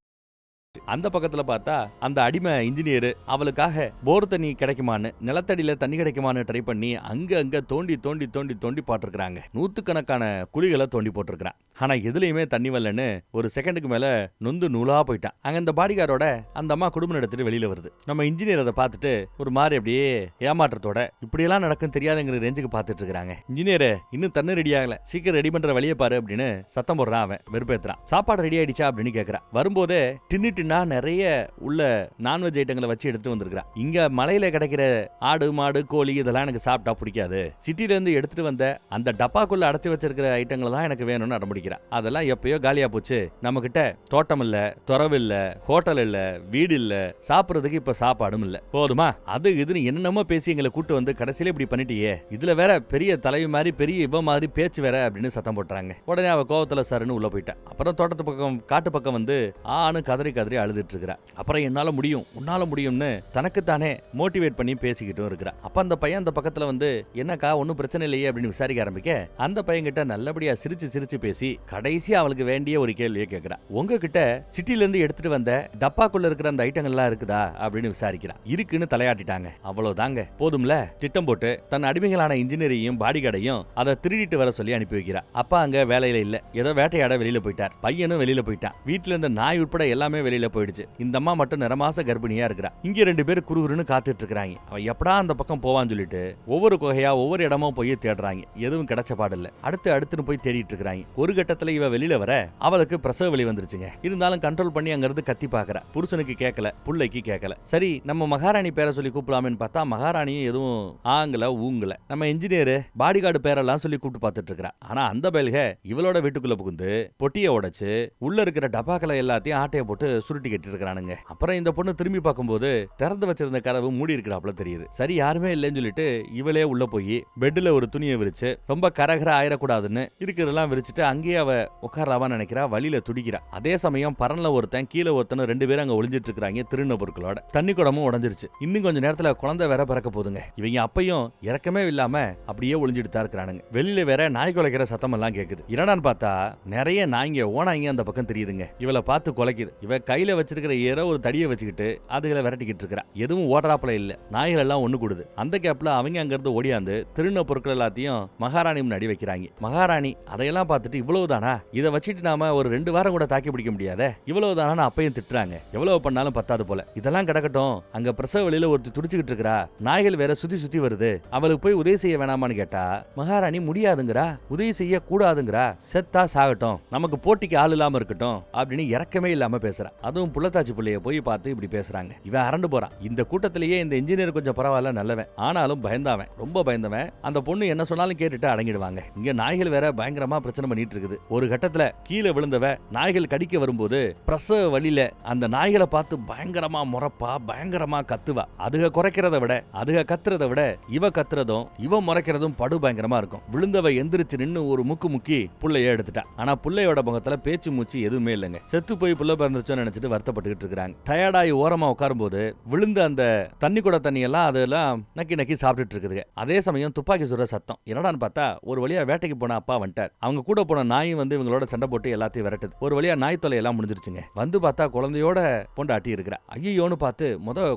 அந்த பக்கத்துல பார்த்தா அந்த அடிமை இன்ஜினியர் அவளுக்காக போர் தண்ணி கிடைக்குமான்னு, நிலத்தடியில தண்ணி கிடைக்குமான்னு ட்ரை பண்ணி அங்க தோண்டி தோண்டி தோண்டி தோண்டி போட்டிருக்காங்க. நூத்துக்கணக்கான குழிகளை தோண்டி போட்டிருக்கான். ஆனா எதுலயுமே தண்ணி வரலன்னு ஒரு செகண்டுக்கு மேல நொந்து நூலா போயிட்டான். அங்க இந்த பாடிகாரோட அந்த அம்மா குடும்பம் எடுத்துட்டு வெளியில வருது. நம்ம இன்ஜினியர் அதை பார்த்துட்டு ஒரு மாதிரி அப்படியே ஏமாற்றத்தோட இப்படியெல்லாம் நடக்கும் தெரியாதுங்கிற ரேஞ்சுக்கு பார்த்துட்டு இருக்காங்க. இன்ஜினியர் இன்னும் தண்ணி ரெடி ஆகல, சீக்கிரம் ரெடி பண்ற வழியை பாரு அப்படின்னு சத்தம் போடுறான். அவன் வெறுப்பேத்துறான். சாப்பாடு ரெடி ஆயிடுச்சா அப்படின்னு கேட்கறான். வரும்போதே டின்னுட்டுனா நிறைய உள்ள நான்வெஜ் ஐட்டங்களை வச்சு எடுத்து வந்திருக்கிறான். இங்க மலையில கிடைக்கிற ஆடு மாடு கோழி இதெல்லாம் எனக்கு சாப்பிட்டா பிடிக்காது, சிட்டில இருந்து எடுத்துட்டு வந்த அந்த டப்பாக்குள்ள அடைச்சு வச்சிருக்கிற ஐட்டங்களை தான் எனக்கு வேணும்னு அடம்பிடிக்கிறான். அதெல்லாம் எப்பயோ காலியா போச்சு, நம்ம கிட்ட தோட்டம் இல்ல, துறவு இல்ல, ஹோட்டல் இல்ல, வீடு இல்ல, சாப்பிடுறதுக்கு இப்ப சாப்பாடும் இல்ல, போதுமா அது இதுன்னு என்னென்னமோ பேசி எங்களை கூட்டு வந்து கடைசியில இப்படி பண்ணிட்டியே, இதுல வேற பெரிய தலைவி மாதிரி பெரிய இவ மாதிரி பேச்சு வேற அப்படின்னு சத்தம் போட்டுறாங்க. உடனே அவ கோவத்துல சருன்னு உள்ள போயிட்டான். அப்புறம் தோட்டத்து பக்கம் காட்டு பக்கம் வந்து ஆணு கதறி கதறி அழுதுட்டு இருக்கிறா. அப்புறம் என்னால முடியும் உன்னால முடியும்னு தனக்குத்தானே மோட்டிவேட் பண்ணி பேசிக்கிட்டும் இருக்கிறா. அப்ப அந்த பையன் அந்த பக்கத்துல வந்து என்னக்கா ஒன்னும் பிரச்சனை இல்லையே அப்படின்னு விசாரிக்க ஆரம்பிக்க, அந்த பையன் கிட்ட நல்லபடியா சிரிச்சு சிரிச்சு பேசி கடைசியா அவளுக்கு வேண்டிய ஒரு கேள்வியை கேட்கிறா. உங்ககிட்ட சிட்டில இருந்து எடுத்துட்டு வந்த டப்பாக்குள்ள இருக்கிற அந்த ஐட்டங்கள்லாம் இருக்குதா அப்படின்னு விசாரிக்கிறா. இருக்குன்னு தலையாட்டிட்டாங்க. அவ்வளவுதாங்க, போதும்ல. திட்டம் போட்டு தன் அடிமைகளான இன்ஜினியரையும் பாடிகார்டையும் அதை திருடிட்டு வர சொல்லி அனுப்பி வைக்கிறா. அப்பா அங்க வேலையில இல்ல, ஏதோ வேட்டையாட வெளியில போயிட்டார். பையனும் வெளியில போயிட்டான். வீட்டுல இருந்த நாய் உட்பட எல்லாமே வெளியில போயிடுச்சு. இந்த அம்மா மட்டும் நிறமாச கர்ப்பிணியா இருக்கிறா. இங்க 2 பேர் குறுகுறுன்னு காத்துட்டு இருக்காங்க. அவ எப்படா அந்த பக்கம் போவான்னு சொல்லிட்டு ஒவ்வொரு குகையா ஒவ்வொரு இடமா போய் தேடுறாங்க. எதுவும் கிடைச்ச பாடல்ல. அடுத்துன்னு போய் தேடிட்டு இருக்காங்க. ஒரு கட்டத்துல இவ வெளியில வர அவளுக்கு பிரசவ வலி வந்துருச்சுங்க. இருந்தாலும் கண்ட்ரோல் பண்ணி அங்க இருந்து கத்தி பாக்குறா. புருஷனுக்கு கேட்கல, புள்ளைக்கு கேட்கல. சரி நம்ம மகாராணி பேரை சொல்லி கூப்பிடலாமேன்னு பார்த்தா மகாராணியும் எதுவும் ஆங்கல ஊங்கல. நம்ம இன்ஜினியர் பாடிகார்டு பேரெல்லாம் சொல்லி கூப்பிட்டு பார்த்துட்டு இருக்கா. ஆனா அந்த பயல்க இவளோட வீட்டுக்குள்ள புகுந்து பொட்டியை உடைச்சு உள்ள இருக்கிற டப்பாக்களை எல்லாத்தையும் ஆட்டையை போட்டு சுருட்டி கட்டி இருக்கிறானுங்க. அப்புறம் இந்த பொண்ணு திரும்பி பார்க்கும்போது திறந்து வச்சிருந்த கதவு மூடி இருக்கிறாப்ல தெரியுது. சரி யாருமே இல்லைன்னு சொல்லிட்டு இவளே உள்ள போய் பெட்ல ஒரு துணியை விரிச்சு ரொம்ப கரகர ஆயிடக்கூடாதுன்னு இருக்கிறதெல்லாம் விரிச்சுட்டு அங்கேயே அவ உட்காரலாமான்னு நினைக்கிறா. வழியில துடிக்கிறா. அதே சமயம் பரன்ல ஒருத்தன் கீழே ஒருத்தன் 2 பேரும் அங்க ஒளிஞ்சிட்டு இருக்காங்க. திருண்ண பொருட்களோட தண்ணி குடமும் உடஞ்சிருச்சு. இன்னும் கொஞ்ச நேரத்துல குழந்தை வேற பிறக்க போதுங்க. இவங்க அப்பையும் இறக்கமே இல்லாம அப்படியே ஒளிஞ்சிட்டு தான் இருக்கிறானுங்க. வெளியில வேற நாய் குலைக்கிற சத்தம் எல்லாம் கேக்குது. என்னடான்னு பார்த்தா நிறைய நாய்ங்க ஓனாய்ங்க அந்த பக்கம் தெரியுதுங்க. இவளை பார்த்து குலைக்குது. இவ கையில வச்சிருக்கிற ஏற ஒரு தடியை வச்சுக்கிட்டு அதுகளை விரட்டிக்கிட்டு இருக்கிறா. எதுவும் ஓடுறாப்புல இல்ல. நாய்கள் எல்லாம் ஒண்ணு கூடுது. அந்த கேப்ல அவங்க அங்க இருந்து ஓடியாந்து திருண்ண பொருட்கள் எல்லாத்தையும் மகாராணி முன்னாடி வைக்கிறாங்க. மகாராணி அதையெல்லாம் பார்த்துட்டு இவ்வளவுதானா, இதை வச்சுட்டு நாம ஒரு 2 வாரம் கூட தாக்கி பிடிக்க முடியாத, இவ்வளவுதானா அப்பையும் திட்டுறாங்க. எவ்வளவு பண்ணாலும் பத்தாது போல. இதெல்லாம் கிடக்கட்டும், அங்க பிரசவ வழியில ஒருத்தி துடிச்சுக்கிட்டு இருக்கிறா. நாய்கள் வேற சுத்தி சுத்தி வருது. அவளுக்கு போய் உதவி செய்ய வேணாமான்னு கேட்டா மகாராணி முடியாதுங்கிறா, உதவி செய்ய கூடாதுங்கிறா. செத்தா சாகட்டும், நமக்கு போட்டிக்கு ஆள் இல்லாம இருக்கட்டும் அப்படின்னு இறக்கமே இல்லாம பேசுறா. அதுவும் புள்ளத்தாச்சி பிள்ளைய போய் பார்த்து இப்படி பேசுறாங்க. இவன் அரண்டு போறான். இந்த கூட்டத்திலேயே இந்த இன்ஜினியர் கொஞ்சம் பரவாயில்ல, நல்லவன். ஆனாலும் பயந்தாவன், ரொம்ப பயந்தவன். அந்த பொண்ணு என்ன சொன்னாலும் கேட்டுட்டு அடங்கிடுவாங்க. இங்க நாய்கள் வேற பயங்கரமா பிரச்சனை பண்ணிட்டு இருக்குது. ஒரு கட்டத்துல கீழே விழுந்தவ நாய்கள் கடிக்க வரும்போது பிரசவ வழியில அந்த நாய்களை பார்த்து பயங்கரமா முறைப்பா, பயங்கரமா கத்துவா. அதுக குறைக்கிறத விட அதுக கத்துறத விட இவ கத்துறதும் இவ முறைக்கிறதும் படு பயங்கரமா இருக்கும். விழுந்தவ எந்திரிச்சு நின்னு ஒரு முக்கி புள்ளைய எடுத்துட்டா. ஆனா புள்ளையோட முகத்துல பேச்சு மூச்சு எதுவுமே இல்லைங்க. செத்து போய் புள்ள பிறந்துச்சோன்னு நினைச்சிட்டு வருத்தப்பட்டுக்கிட்டு இருக்காங்க. டயர்டாயி ஓரமா உட்காரும் போது விழுந்த அந்த தண்ணி கூட தண்ணி எல்லாம் அதெல்லாம் நக்கி நக்கி சாப்பிட்டுட்டு இருக்குதுங்க. அதே சமயம் துப்பாக்கி சுடுற சத்தம். என்னடான்னு பார்த்தா ஒரு வழியா வேட்டைக்கு போன அப்பா வந்துட்டார். அவங்க கூட போன நாயும் வந்து இவங்களோட சண்டை போட்டு எல்லாத்தையும் விரட்டுது. ஒரு வழியா நாய் தொலை எல்லாம் முடிஞ்சிருச்சுங்க. வந்து பார்த்தா குழந்தையோட பொண்டாட்டி இருக்கிறா. ஐயோன்னு பார்த்து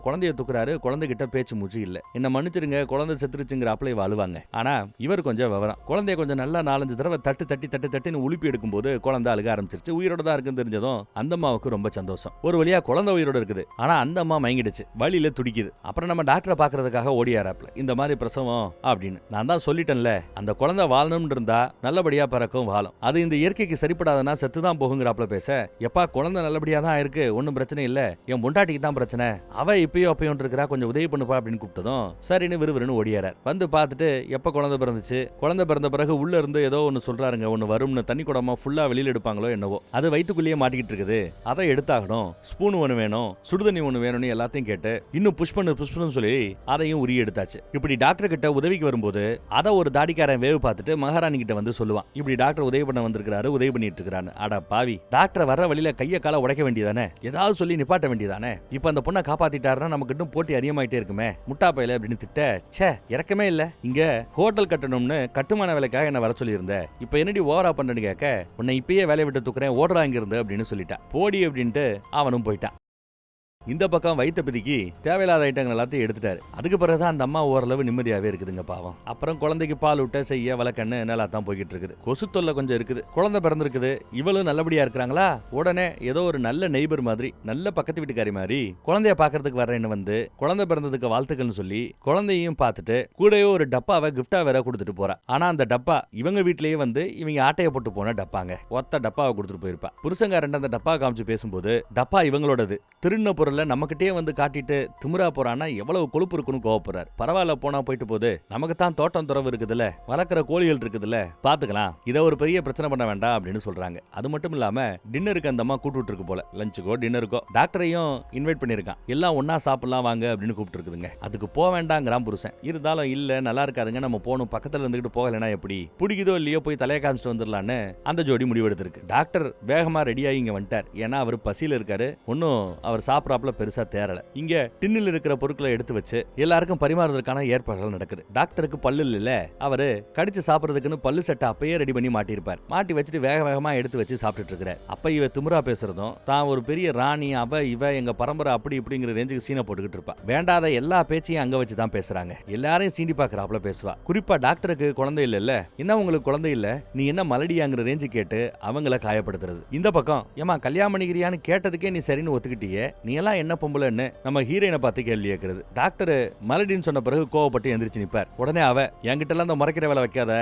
குழந்தைய தூக்குறாரு. குழந்தைகிட்ட பேச்சு மூச்சு இல்ல. என்ன மன்னிச்சிருங்க, குழந்தை செத்துருச்சுங்கிற அப்பளை அழுவாங்க. ஆனா இவர் கொஞ்சம் விவரம். குழந்தைய கொஞ்சம் நல்லா 4-5 தடவை தட்டுன்னு உலுப்பி எடுக்கும் போது குழந்தை அழுக ஆரம்பிச்சிருச்சு. உயிரோட தான் இருக்குன்னு தெரிஞ்சதும் அந்த அம்மாவுக்கு ரொம்ப சந்தோஷம். சந்தோஷம். ஒரு வழியா குழந்தை உயிரோட இருக்குது. ஆனா அந்த அம்மா மயங்கிடுச்சு, வழியில துடிக்குது. அப்புறம் நம்ம டாக்டரை பாக்குறதுக்காக ஓடியாராப்ல. இந்த மாதிரி பிரசவம் அப்படின்னு நான் தான் சொல்லிட்டேன்ல, அந்த குழந்தை வாழணும்னு இருந்தா நல்லபடியா பிறக்கும் வாழும், அது இந்த இயற்கைக்கு சரிப்படாதனா செத்துதான் போகுங்கிறாப்ல பேச. எப்பா குழந்தை நல்லபடியா தான் இருக்கு, ஒன்னும் பிரச்சனை இல்ல, என் பொண்டாட்டிக்கு தான் பிரச்சனை, அவ இப்பயோ அப்பயும் இருக்கிறா, கொஞ்சம் உதவி பண்ணுப்பா அப்படின்னு கூப்பிட்டதும் சரின்னு விறுவிறுன்னு ஓடியாரார். வந்து பார்த்துட்டு எப்ப குழந்தை பிறந்துச்சு, குழந்தை பிறந்த பிறகு உள்ள இருந்து ஏதோ ஒன்னு சொல்றாருங்க, ஒன்னு வரும்னு. தண்ணி குடமா ஃபுல்லா வெளியில எடுப்பாங்களோ என்னவோ, அது வயிற்றுக்குள்ளேயே மாட்டிக்கிட்டு இருக்குது, அதை எடுத்தாகணும், ஸ்பூன் ஒன்று வேணும், சுடுதண்ணி ஒன்று வேணும்னு எல்லாத்தையும் கேட்டு இன்னும் புஷ் பண்ணு சொல்லி அதையும் உரிய எடுத்தாச்சு. இப்படி டாக்டர் கிட்ட உதவிக்கு வரும்போது அதை ஒரு தாடிக்காரன் வேவு பார்த்துட்டு மகாராணி கிட்ட வந்து சொல்லுவான், இப்படி டாக்டர் உதவி பண்ண வந்திருக்காரு, உதவி பண்ணிட்டு இருக்காரு. அட பாவி, டாக்டர் வர்ற வழியில கைய கால உடைக்க வேண்டியதானே, ஏதாவது சொல்லி நிப்பாட்ட வேண்டியதானே, இப்ப அந்த பொண்ணை காப்பாத்திட்டாருன்னா நமக்கு இன்னும் போட்டி அதிகமாயிட்டே இருக்குமே, முட்டா பையில அப்படின்னு திட்ட. ச்சே, இறக்கமே இல்ல, இங்க ஹோட்டல் கட்டணும்னு கட்டுமான வேலைக்காக என்ன வர சொல்லி இருந்த, இப்ப என்னடி ஓவரா பண்றேன்னு கேட்க, உன்னை இப்பயே வேலையை விட்டு தூக்குறேன், ஓடுறா இங்க இருந்து அப்படின்னு சொல்லிட்டா. போடி அப்படின்ட்டு அவனும் போயிட்டான். இந்த பக்கம் வயிற்ற பிதிக்கி தேவையில்லாத ஐட்டங்கள் எல்லாத்தையும் எடுத்துட்டாரு. அதுக்கு பிறகுதான் அந்த அம்மா ஓரளவு நிம்மதியாவே இருக்குதுங்க பாவம். அப்புறம் குழந்தைக்கு பால் விட்ட செய்ய வளக்கண்ணு நல்லா தான் போய்கிட்டு இருக்குது. கொசு தொல்லை கொஞ்சம் இருக்குது. குழந்தை பிறந்திருக்குது, இவளும் நல்லபடியா இருக்கிறாங்களா. உடனே ஏதோ ஒரு நல்ல நெய்பர் மாதிரி, நல்ல பக்கத்து வீட்டுக்காரி மாதிரி குழந்தைய பாக்குறதுக்கு வரேன்னு வந்து குழந்தை பிறந்ததுக்கு வாழ்த்துக்கள்னு சொல்லி குழந்தையும் பார்த்துட்டு கூடவே ஒரு டப்பாவை கிஃப்டா வேற கொடுத்துட்டு போறா. ஆனா அந்த டப்பா இவங்க வீட்லயே வந்து இவங்க ஆட்டைய போட்டு போன டப்பாங்க. ஒத்த டப்பாவை கொடுத்துட்டு போயிருப்பா. புருஷங்காரன் அந்த டப்பா காமிச்சு பேசும்போது, டப்பா இவங்களோடது, திருண்ண பொருள் நம்மகிட்டே வந்து காட்டிட்டு திமிரா போறான்னா எவ்வளவு கொழுப்பு இருக்குன்னு கோவப்படுறாரு. பரவாயில்ல, போனா போயிட்டு போகுது, நமக்கு தான் தோட்டம் துறவு இருக்குதுல்ல, வளர்க்குற கோழிகள் இருக்குதுல்ல, பாத்துக்கலாம், இதை ஒரு பெரிய பிரச்சனை பண்ண வேண்டாம் அப்படின்னு சொல்றாங்க. அது மட்டும் இல்லாம டின்னருக்கு அந்த அம்மா கூப்பிட்டு இருக்கு போல, லஞ்சுக்கோ டின்னருக்கோ. டாக்டரையும் இன்வைட் பண்ணிருக்கான், எல்லாம் ஒன்னா சாப்பிடலாம் வாங்க அப்படின்னு கூப்பிட்டு இருக்குதுங்க. அதுக்கு போக வேண்டாங்கிறான் புருஷன். இருந்தாலும் இல்ல நல்லா இருக்காதுங்க, நம்ம போகணும், பக்கத்துல இருந்துகிட்டு போகலன்னா எப்படி, பிடிக்குதோ இல்லையோ போய் தலையை காமிச்சிட்டு வந்துடலான்னு அந்த ஜோடி முடிவெடுத்திருக்கு. டாக்டர் வேகமா ரெடியாகி இங்க வந்துட்டார். ஏன்னா அவர் பசியில இருக்காரு, ஒன்னும் அவர் சாப்பிட்றாப்புல பெருசா தேரல. இங்க டின்னில் இருக்கிற பொருட்களை எடுத்து வச்சு எல்லாருக்கும் பரிமாறுவதற்கான ஏற்பாடுகள் நடக்குது. டாக்டருக்கு பல்லு இல்ல, அவரு கடிச்சு சாப்பிடுறதுக்குன்னு பல்லு செட்டை அப்பயே ரெடி பண்ணி மாட்டிருப்பார். மாட்டி வச்சுட்டு வேக வேகமா எடுத்து வச்சு சாப்பிட்டுட்டு இருக்கிறார். அப்ப இவ திமிரா பேசுறதும், தான் ஒரு பெரிய ராணி, அவ இவ எங்க பரம்பரை அப்படி இப்படிங்கிற ரேஞ்சுக்கு சீனை போட்டுக்கிட்டு இருப்பா. வேண்டாத எல்லா பேச்சையும் அங்க வச்சுதான் பேசுறாங்க. எல்லாரையும் சீண்டி பாக்குறாப்ல பேசுவா. குறிப்பா டாக்டருக்கு குழந்தை இல்ல, என்ன உங்களுக்கு குழந்தை இல்ல, நீ என்ன மலடியாங்கிற ரேஞ்சு கேட்டு அவங்கள காயப்படுத்துறது. இந்த பக்கம் ஏமா கல்யாணம் பண்ணிக்கிறியான்னு கேட்டதுக்கே நீ சரின்னு ஒத்துக்கிட்டியே, நீ எல்லாம் என்ன பொம்பளைன்னு நம்ம ஹீரோயினை பார்த்து கேள்வி கேட்கிறது. டாக்டர் மலடின்னு சொன்ன பிறகு கோவப்பட்டு எந்திரிச்சு நிப்பார். உடனே அவ, என்கிட்ட எல்லாம் அந்த முறைக்கிற வேலை வைக்காத,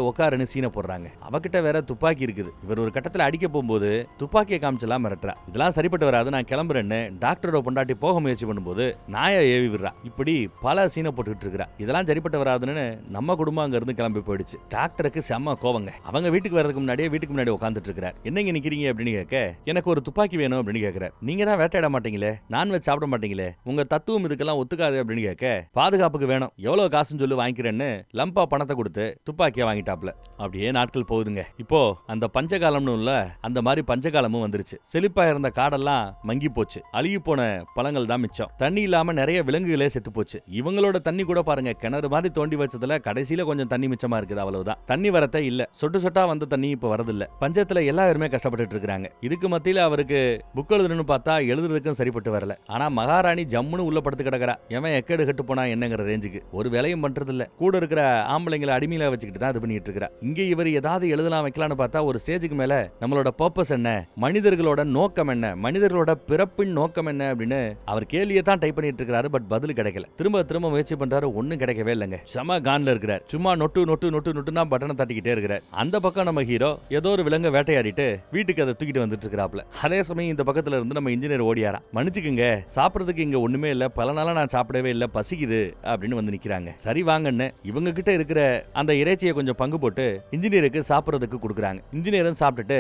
உக்காருன்னு சீனை போடுறாங்க. அவகிட்ட வேற துப்பாக்கி இருக்குது. இவர் ஒரு கட்டத்துல அடிக்க போகும்போது துப்பாக்கியை காமிச்செல்லாம் மிரட்டுறா. இதெல்லாம் சரிப்பட்டு வராது, நான் கிளம்புறேன்னு டாக்டரோட பொண்டாட்டி போக முயற்சி பண்ணும்போது நாயை ஏவி விடுறா. இப்படி பல சீனை போட்டுக்கிட்டு இருக்கிறா. இதெல்லாம் சரிப்பட்டு வராதுன்னு நம்ம குடும்பம் அங்க இருந்து கிளம்பி போயிடுச்சு. டாக்டருக்கு செம்ம கோவங்க. அவங்க வீட்டுக்கு வர்றதுக்கு முன்னாடி உட்காந்துட்டு இருக்கிறார். என்னங்க நிக்கிறீங்க அப்படின்னு கேட்க, எனக்கு ஒரு துப்பாக்கி வேணும் அப்படின்னு கேட்கிறார். நீங்க தான் வேட்டையாட மாட்டீங்களே, நான்வெஜ் சாப்பிட மாட்டீங்களே, உங்க தத்துவம் இதுக்கெல்லாம் ஒத்துக்காது அப்படின்னு கேட்க, பாதுகாப்புக்கு வேணும், எவ்வளவு காசுன்னு சொல்லி வாங்கிக்கிறேன்னு லம்பா பணத்தை கொடுத்து துப்பாக்கியா வாங்கிட்டாப்ல. அப்படியே நாட்கள் போகுதுங்க. இப்போ அந்த பஞ்சகாலம்னு இல்ல, அந்த மாதிரி பஞ்சகாலமும் வந்துருச்சு. செழிப்பா இருந்த காடெல்லாம் மங்கி போச்சு. அழுகி போன பழங்கள் தான் மிச்சம். தண்ணி இல்லாம நிறைய விலங்குகளே செத்து போச்சு. இவங்களோட தண்ணி கூட பாருங்க, கிணறு மாதிரி தோண்டி வச்சதுல கடைசியில கொஞ்சம் தண்ணி மிச்சமா இருக்குது, அவ்வளவுதான். தண்ணி வரத்தே இல்ல, சொட்டு சொட்டா வந்த தண்ணி இப்ப வரதில்ல. பஞ்சத்துல எல்லாருமே கஷ்டப்பட்டு இருக்காங்க. இதுக்கு மத்தியில அவருக்கு புக் எழுதணும்னு பார்த்தா எழுதுறதுக்கும் சரிப்பட்டு வரல. ஆனா மகாராணி ஜம்முன்னு உள்ள படுத்து கிடக்குறா. எவன் எக்கேடு கட்டு போனா என்னங்கிற ரேஞ்சுக்கு ஒரு வேலையும் பண்றது இல்ல. கூட இருக்கிற ஆம்பளைங்களை அடிமையில வச்சுக்கிட்டு தான் இது பண்ணிட்டு இருக்கா. இங்க இவர் ஏதாவது எழுதலாம் வைக்கலாம்னு பார்த்தா ஒரு ஸ்டேஜுக்கு மேல நம்மளோட பர்பஸ் என்ன, மனிதர்களோட நோக்கம் என்ன, மனிதர்களோட பிறப்பின் நோக்கம் என்ன அப்படின்னு அவர் கேள்வியை தான் டைப் பண்ணிட்டு இருக்காரு. பட் பதில் கிடைக்கல. திரும்ப திரும்ப முயற்சி பண்றாரு, ஒன்னும் கிடைக்கவே இல்லைங்க. செம கான்ல இருக்கிறார். சும்மா நொட்டுனா பட்டனை தட்டிக்கிட்டே இருக்கிறார். அந்த பக்கம் நம்ம ஹீரோ ஏதோ ஒரு விலங்க வேட்டையாடிட்டு வீட்டுக்கு அதை தூக்கிட்டு வந்துட்டு இருக்கிறாப்ல. அதே சமயம் இந்த பக்கத்துல இருந்து நம்ம இன்ஜினியர் ஓடியாரா. மன்னிச்சுக்குங்க, சாப்பிடறதுக்கு இங்க ஒண்ணுமே இல்ல, பல நாளா நான் சாப்பிடவே இல்ல, பசிக்குது அப்படின்னு வந்து நிக்கிறாங்க. சரி வாங்கன்னு இவங்க கிட்ட இருக்கிற அந்த இறைச்சியை கொஞ்சம் பங்கு போட்டு இன்ஜினியருக்கு சாப்பிடறதுக்கு கொடுக்குறாங்க. இன்ஜினியரும் சாப்பிட்டுட்டு,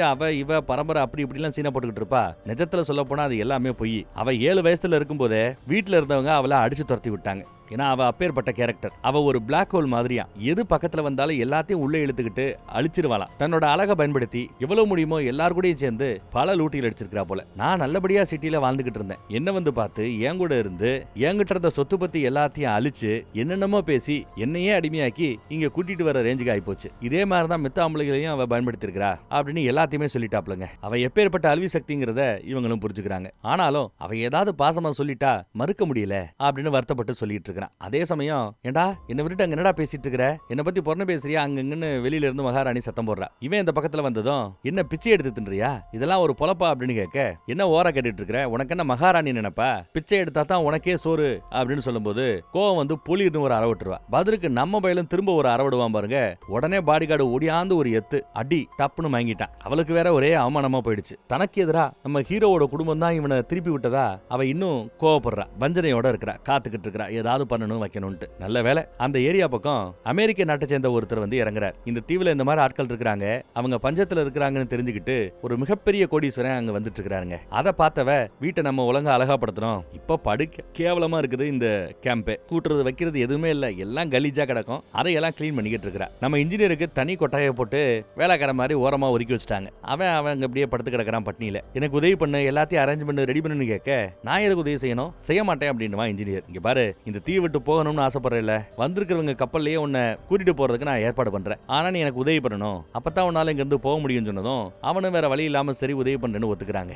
அவ இவ பரம்பரை அப்படி இப்படி எல்லாம் சீனை போட்டுக்கிட்டு இருப்பா. நிஜத்துல சொல்ல போனா அது எல்லாமே பொய். அவ 7 வயசுல இருக்கும் போதே வீட்டுல இருந்தவங்க அவளை அடிச்சு துரத்தி விட்டாங்க. ஏன்னா அவ அப்பேற்பட்ட கேரக்டர். அவ ஒரு பிளாக் ஹோல் மாதிரியா, எது பக்கத்துல வந்தாலும் எல்லாத்தையும் உள்ளே இழுத்துக்கிட்டு அழிச்சிருவாளாம். தன்னோட அழகை பயன்படுத்தி எவ்வளவு முடியுமோ எல்லாரு கூடயும் சேர்ந்து பல லூட்டிகள் அடிச்சிருக்கா போல. நான் நல்லபடியா சிட்டில வாழ்ந்துகிட்டு இருந்தேன், என்ன வந்து பார்த்து என் கூட இருந்து என்கிட்ட இருந்த சொத்து பத்தி எல்லாத்தையும் அழிச்சு என்னென்னமோ பேசி என்னையே அடிமையாக்கி இங்க கூட்டிட்டு வர ரேஞ்சுக்கு ஆயிப்போச்சு. இதே மாதிரிதான் மித்த ஆம்பளைகளையும் அவ பயன்படுத்தி இருக்கா அப்படின்னு எல்லாத்தையுமே சொல்லிட்டாப்லங்க. அவ எப்பேற்பட்ட அல்வி சக்திங்கிறத இவங்களும் புரிஞ்சுக்கிறாங்க. ஆனாலும் அவ ஏதாவது பாசமா சொல்லிட்டா மறுக்க முடியல அப்படின்னு வருத்தப்பட்டு சொல்லிட்டு இருக்க. கேக்குறான். அதே சமயம் ஏண்டா என்ன விட்டுட்டு அங்க என்னடா பேசிட்டு இருக்கிற, என்ன பத்தி பொண்ணு பேசுறியா அங்கன்னு வெளியில இருந்து மகாராணி சத்தம் போடுறா. இவன் இந்த பக்கத்துல வந்ததும் என்ன பிச்சை எடுத்து தின்றியா, இதெல்லாம் ஒரு பொழப்பா அப்படின்னு கேட்க, என்ன ஓர கேட்டுட்டு இருக்கிற, உனக்கு என்ன மகாராணி நினைப்பா, பிச்சை எடுத்தா தான் உனக்கே சோறு அப்படின்னு சொல்லும்போது கோவம் வந்து புலின்னு ஒரு அரவிட்டுருவா. பதிலுக்கு நம்ம பயிலும் திரும்ப ஒரு அரவிடுவான் பாருங்க. உடனே பாடிகார்டு ஓடியாந்து ஒரு எத்து அடி டப்புன்னு வாங்கிட்டான். அவளுக்கு வேற ஒரே அவமானமா போயிடுச்சு. தனக்கு எதிரா நம்ம ஹீரோவோட குடும்பம் தான் இவனை திருப்பி விட்டதா அவ இன்னும் கோவப்படுறா. வஞ்சனையோட இருக்கிறா, காத்துக்கிட்டு இருக்கிறா ஏதாவது பண்ணணும் வைக்கணும்ட்டு. நல்ல வேலை அந்த ஏரியா பக்கம் அமெரிக்க நாட்டை சேர்ந்த ஒருத்தர் வந்து இறங்குறார். இந்த தீவுல இந்த மாதிரி ஆட்கள் இருக்கிறாங்க, அவங்க பஞ்சத்துல இருக்கிறாங்கன்னு தெரிஞ்சுக்கிட்டு ஒரு மிகப்பெரிய கோடீஸ்வரன் அங்க வந்துட்டு இருக்கிறாங்க. அதை பார்த்தவ வீட்டை நம்ம ஒழுங்கா அழகாப்படுத்தணும், இப்ப படுக்க கேவலமா இருக்குது இந்த கேம்பே, கூட்டுறது வைக்கிறது எதுவுமே இல்ல, எல்லாம் கலீஜா கிடக்கும், அதையெல்லாம் கிளீன் பண்ணிக்கிட்டு இருக்கிறா. நம்ம இன்ஜினியருக்கு தனி கொட்டாயை போட்டு வேலைக்கார மாதிரி ஓரமா ஒதுக்கி வச்சுட்டாங்க. அவங்க அப்படியே படுத்து கிடக்கிறான் பட்னியில. எனக்கு உதவி பண்ணு, எல்லாத்தையும் அரேஞ்ச் பண்ணு, ரெடி பண்ணுன்னு கேட்க, நான் எதுக்கு உதவி செய்யணும், செய்ய மாட்டேன் அப்படின்னுவா இன்ஜினியர். இங்க பாரு, இந்த தீ விட்டு போகணும்னு ஆசைப்படுறேன், வந்திருக்கிறவங்க கப்பல்லையே உன்னை கூட்டிட்டு போறதுக்கு நான் ஏற்பாடு பண்றேன், ஆனா நீ எனக்கு உதவி பண்ணணும், அப்பதான் உன்னால இங்க இருந்து போக முடியும்னு சொன்னதும் அவனும் வேற வழி இல்லாம சரி உதவி பண்றேன்னு ஒத்துக்கிறாங்க.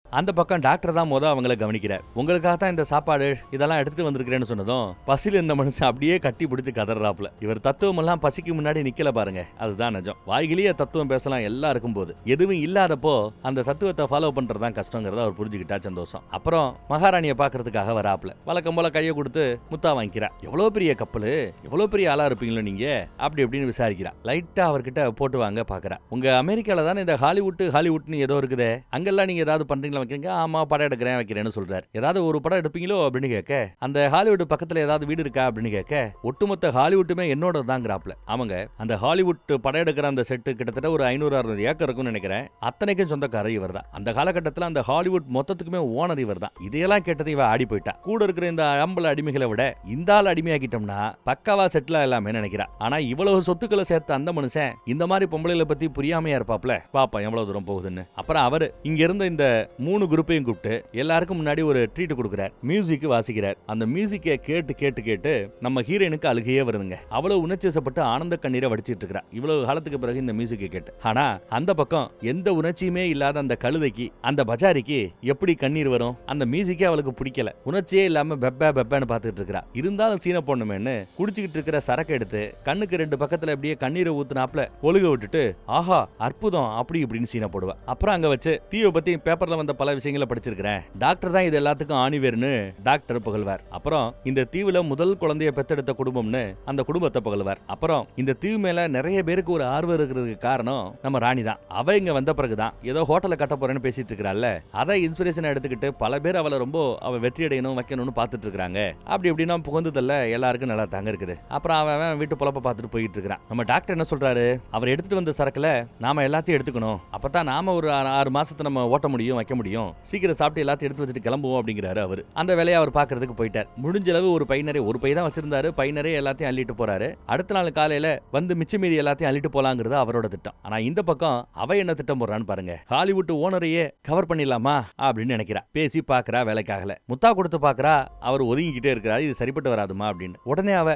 அந்த பக்கம் டாக்டர் தான் அவங்கள கவனிக்கிறார். உங்களுக்காக தான் இந்த சாப்பாடு இதெல்லாம் எடுத்துட்டு வந்திருக்கிறேன்னு சொன்னதும் பசியில் இந்த மனுஷன் அப்படியே கட்டி பிடிச்சு கதறாப்ல. இவர் தத்துவம் எல்லாம் பசிக்கு முன்னாடி நிக்கல பாருங்க, அதுதான் நிஜம். வாய்கிலேயே தத்துவம் பேசலாம் எல்லாம் இருக்கும் போது, எதுவும் இல்லாதப்போ அந்த தத்துவத்தை ஃபாலோ பண்றதுதான் கஷ்டங்கிறத அவர் புரிஞ்சுக்கிட்டா சந்தோஷம். அப்புறம் மகாராணியை பாக்குறதுக்காக வராப்ல. வழக்கம் போல கையை கொடுத்து முத்தா வாங்கிக்கிறா. எவ்வளவு பெரிய கப்பல், எவ்வளவு பெரிய ஆளா இருப்பீங்களோ நீங்க அப்படி எப்படின்னு விசாரிக்கிறா. லைட்டா அவர்கிட்ட போட்டு வாங்க பாக்குறா. உங்க அமெரிக்கால தானே இந்த ஹாலிவுட்னு ஏதோ இருக்குதே, அங்கெல்லாம் நீங்க ஏதாவது பண்றீங்களா வைக்கிறீங்க, ஆமா படம் எடுக்கிறேன் வைக்கிறேன்னு சொல்றாரு. ஏதாவது ஒரு படம் எடுப்பீங்களோ அப்படின்னு கேட்க, அந்த ஹாலிவுட் பக்கத்துல ஏதாவது வீடு இருக்கா அப்படின்னு கேட்க, ஒட்டுமொத்த ஹாலிவுட்டுமே என்னோட தாங்கிறாப்ல. அவங்க அந்த ஹாலிவுட் படம் எடுக்கிற அந்த செட்டு கிட்டத்தட்ட ஒரு 500-600 ஏக்கர் இருக்கும்னு நினைக்கிறேன். அத்தனைக்கும் சொந்தக்காரர் இவர் தான். அந்த காலகட்டத்தில் அந்த ஹாலிவுட் மொத்தத்துக்குமே ஓனர் இவர் தான். இதையெல்லாம் கேட்டது இவ ஆடி போயிட்டா. கூட இருக்கிற இந்த அம்பல அடிமைகளை விட இந்த ஆள் அடிமையாக்கிட்டோம்னா பக்காவா செட்டில் எல்லாமே நினைக்கிறா. ஆனா இவ்வளவு சொத்துக்களை சேர்த்த அந்த மனுஷன் இந்த மாதிரி பொம்பளைகளை பத்தி புரியாமையா இருப்பாப்ல. பாப்பா எவ்வளவு தூரம் போகுதுன்னு. அப்புறம் அவரு இங்க இருந்த இந்த 3 குரூப்பையும் கூப்பிட்டு எல்லாருக்கும் முன்னாடி ஒரு ட்ரீட் கொடுக்கிறார். மியூசிக் வாசிக்கிறார். அந்த மியூசிக்கை கேட்டு கேட்டு கேட்டு நம்ம ஹீரோயினுக்கு அழுகையே வருதுங்க. அவ்வளவு உணர்ச்சியப்பட்டு ஆனந்த கண்ணீரை வடிச்சிட்டு இருக்கிறா இவ்வளவு காலத்துக்கு பிறகு இந்த மியூசிக்கை கேட்டு. ஆனா அந்த பக்கம் எந்த உணர்ச்சியுமே இல்லாத அந்த கழுதைக்கு, அந்த பஜாரிக்கு எப்படி கண்ணீர் வரும்? அந்த மியூசிக்கே அவளுக்கு பிடிக்கல. உணர்ச்சியே இல்லாம பெப்பேன்னு பார்த்துட்டு இருக்கிறா. இருந்தாலும் சீன போடணுமேன்னு குடிச்சுக்கிட்டு இருக்கிற சரக்கு எடுத்து கண்ணுக்கு 2 பக்கத்துல அப்படியே கண்ணீரை ஊத்துனாப்ல ஒழுக விட்டுட்டு ஆஹா அற்புதம் அப்படி இப்படின்னு சீன போடுவா. அப்புறம் அங்க வச்சு தீவை பத்தி பேப்பர்ல வந்த பல விஷயங்களை படிச்சிருக்கிறேன், டாக்டர் தான் இது எல்லாத்துக்கும் ஆணிவேர்னு டாக்டர் புகழ்வார். அப்புறம் இந்த தீவுல முதல் குழந்தைய பெத்தெடுத்த குடும்பம்னு அந்த குடும்பத்தை புகழ்வார். அப்புறம் இந்த தீவு மேல நிறைய பேருக்கு ஒரு ஆர்வம் இருக்கிறதுக்கு காரணம் நம்ம ராணி தான். அவ இங்க வந்த பிறகுதான் ஏதோ ஹோட்டலை கட்ட போறேன்னு பேசிட்டு இருக்கிறாள்ல, அதை இன்ஸ்பிரேஷன் எடுத்துக்கிட்டு பல பேர் அவளை ரொம்ப வெற்றி அடையணும் வைக்கணும்னு பார்த்துட்டு இருக்காங்க. அப்படி எப்படின்னா புகுந்ததில்ல எல்லாருக்கும் நல்லா தாங்க இருக்குது. அப்புறம் அவன் வீட்டு பொழப்ப பார்த்துட்டு போயிட்டு இருக்கிறான். நம்ம டாக்டர் என்ன சொல்றாரு, அவர் எடுத்துட்டு வந்த சரக்குல நாம எல்லாத்தையும் எடுத்துக்கணும், அப்பதான் நாம ஒரு 6 மாசத்தை நம்ம ஓட்ட முடியும் வைக்க முடியும், சீக்கிரம் சாப்பிட்டு எல்லாத்தையும் எடுத்து வச்சுட்டு கிளம்புவோம் அப்படிங்கிறாரு அவரு. அந்த வேலையை அவர் பாக்குறதுக்கு போயிட்டார். முடிஞ்ச அளவு ஒரு ஒரு பை தான் வச்சிருந்தாரு, பையனரே எல்லாத்தையும் அள்ளிட்டு போறாரு. அடுத்த நாள் காலையில வந்து மிச்ச மீதி எல்லாத்தையும் அள்ளிட்டு போலாங்கிறது அவரோட திட்டம். ஆனா இந்த பக்கம் அவ என்ன திட்டம் போடுறான்னு பாருங்க. ஹாலிவுட் ஓனரையே கவர் பண்ணிடலாமா அப்படின்னு நினைக்கிறா. பேசி பாக்குறா, வேலைக்காகல. முத்தா கொடுத்து பாக்குறா, அவர் ஒதுங்கிக்கிட்டே இருக்கிறாரு, இது சரிப்பட்டு வராதுமா அப்படின்னு. உடனே அவ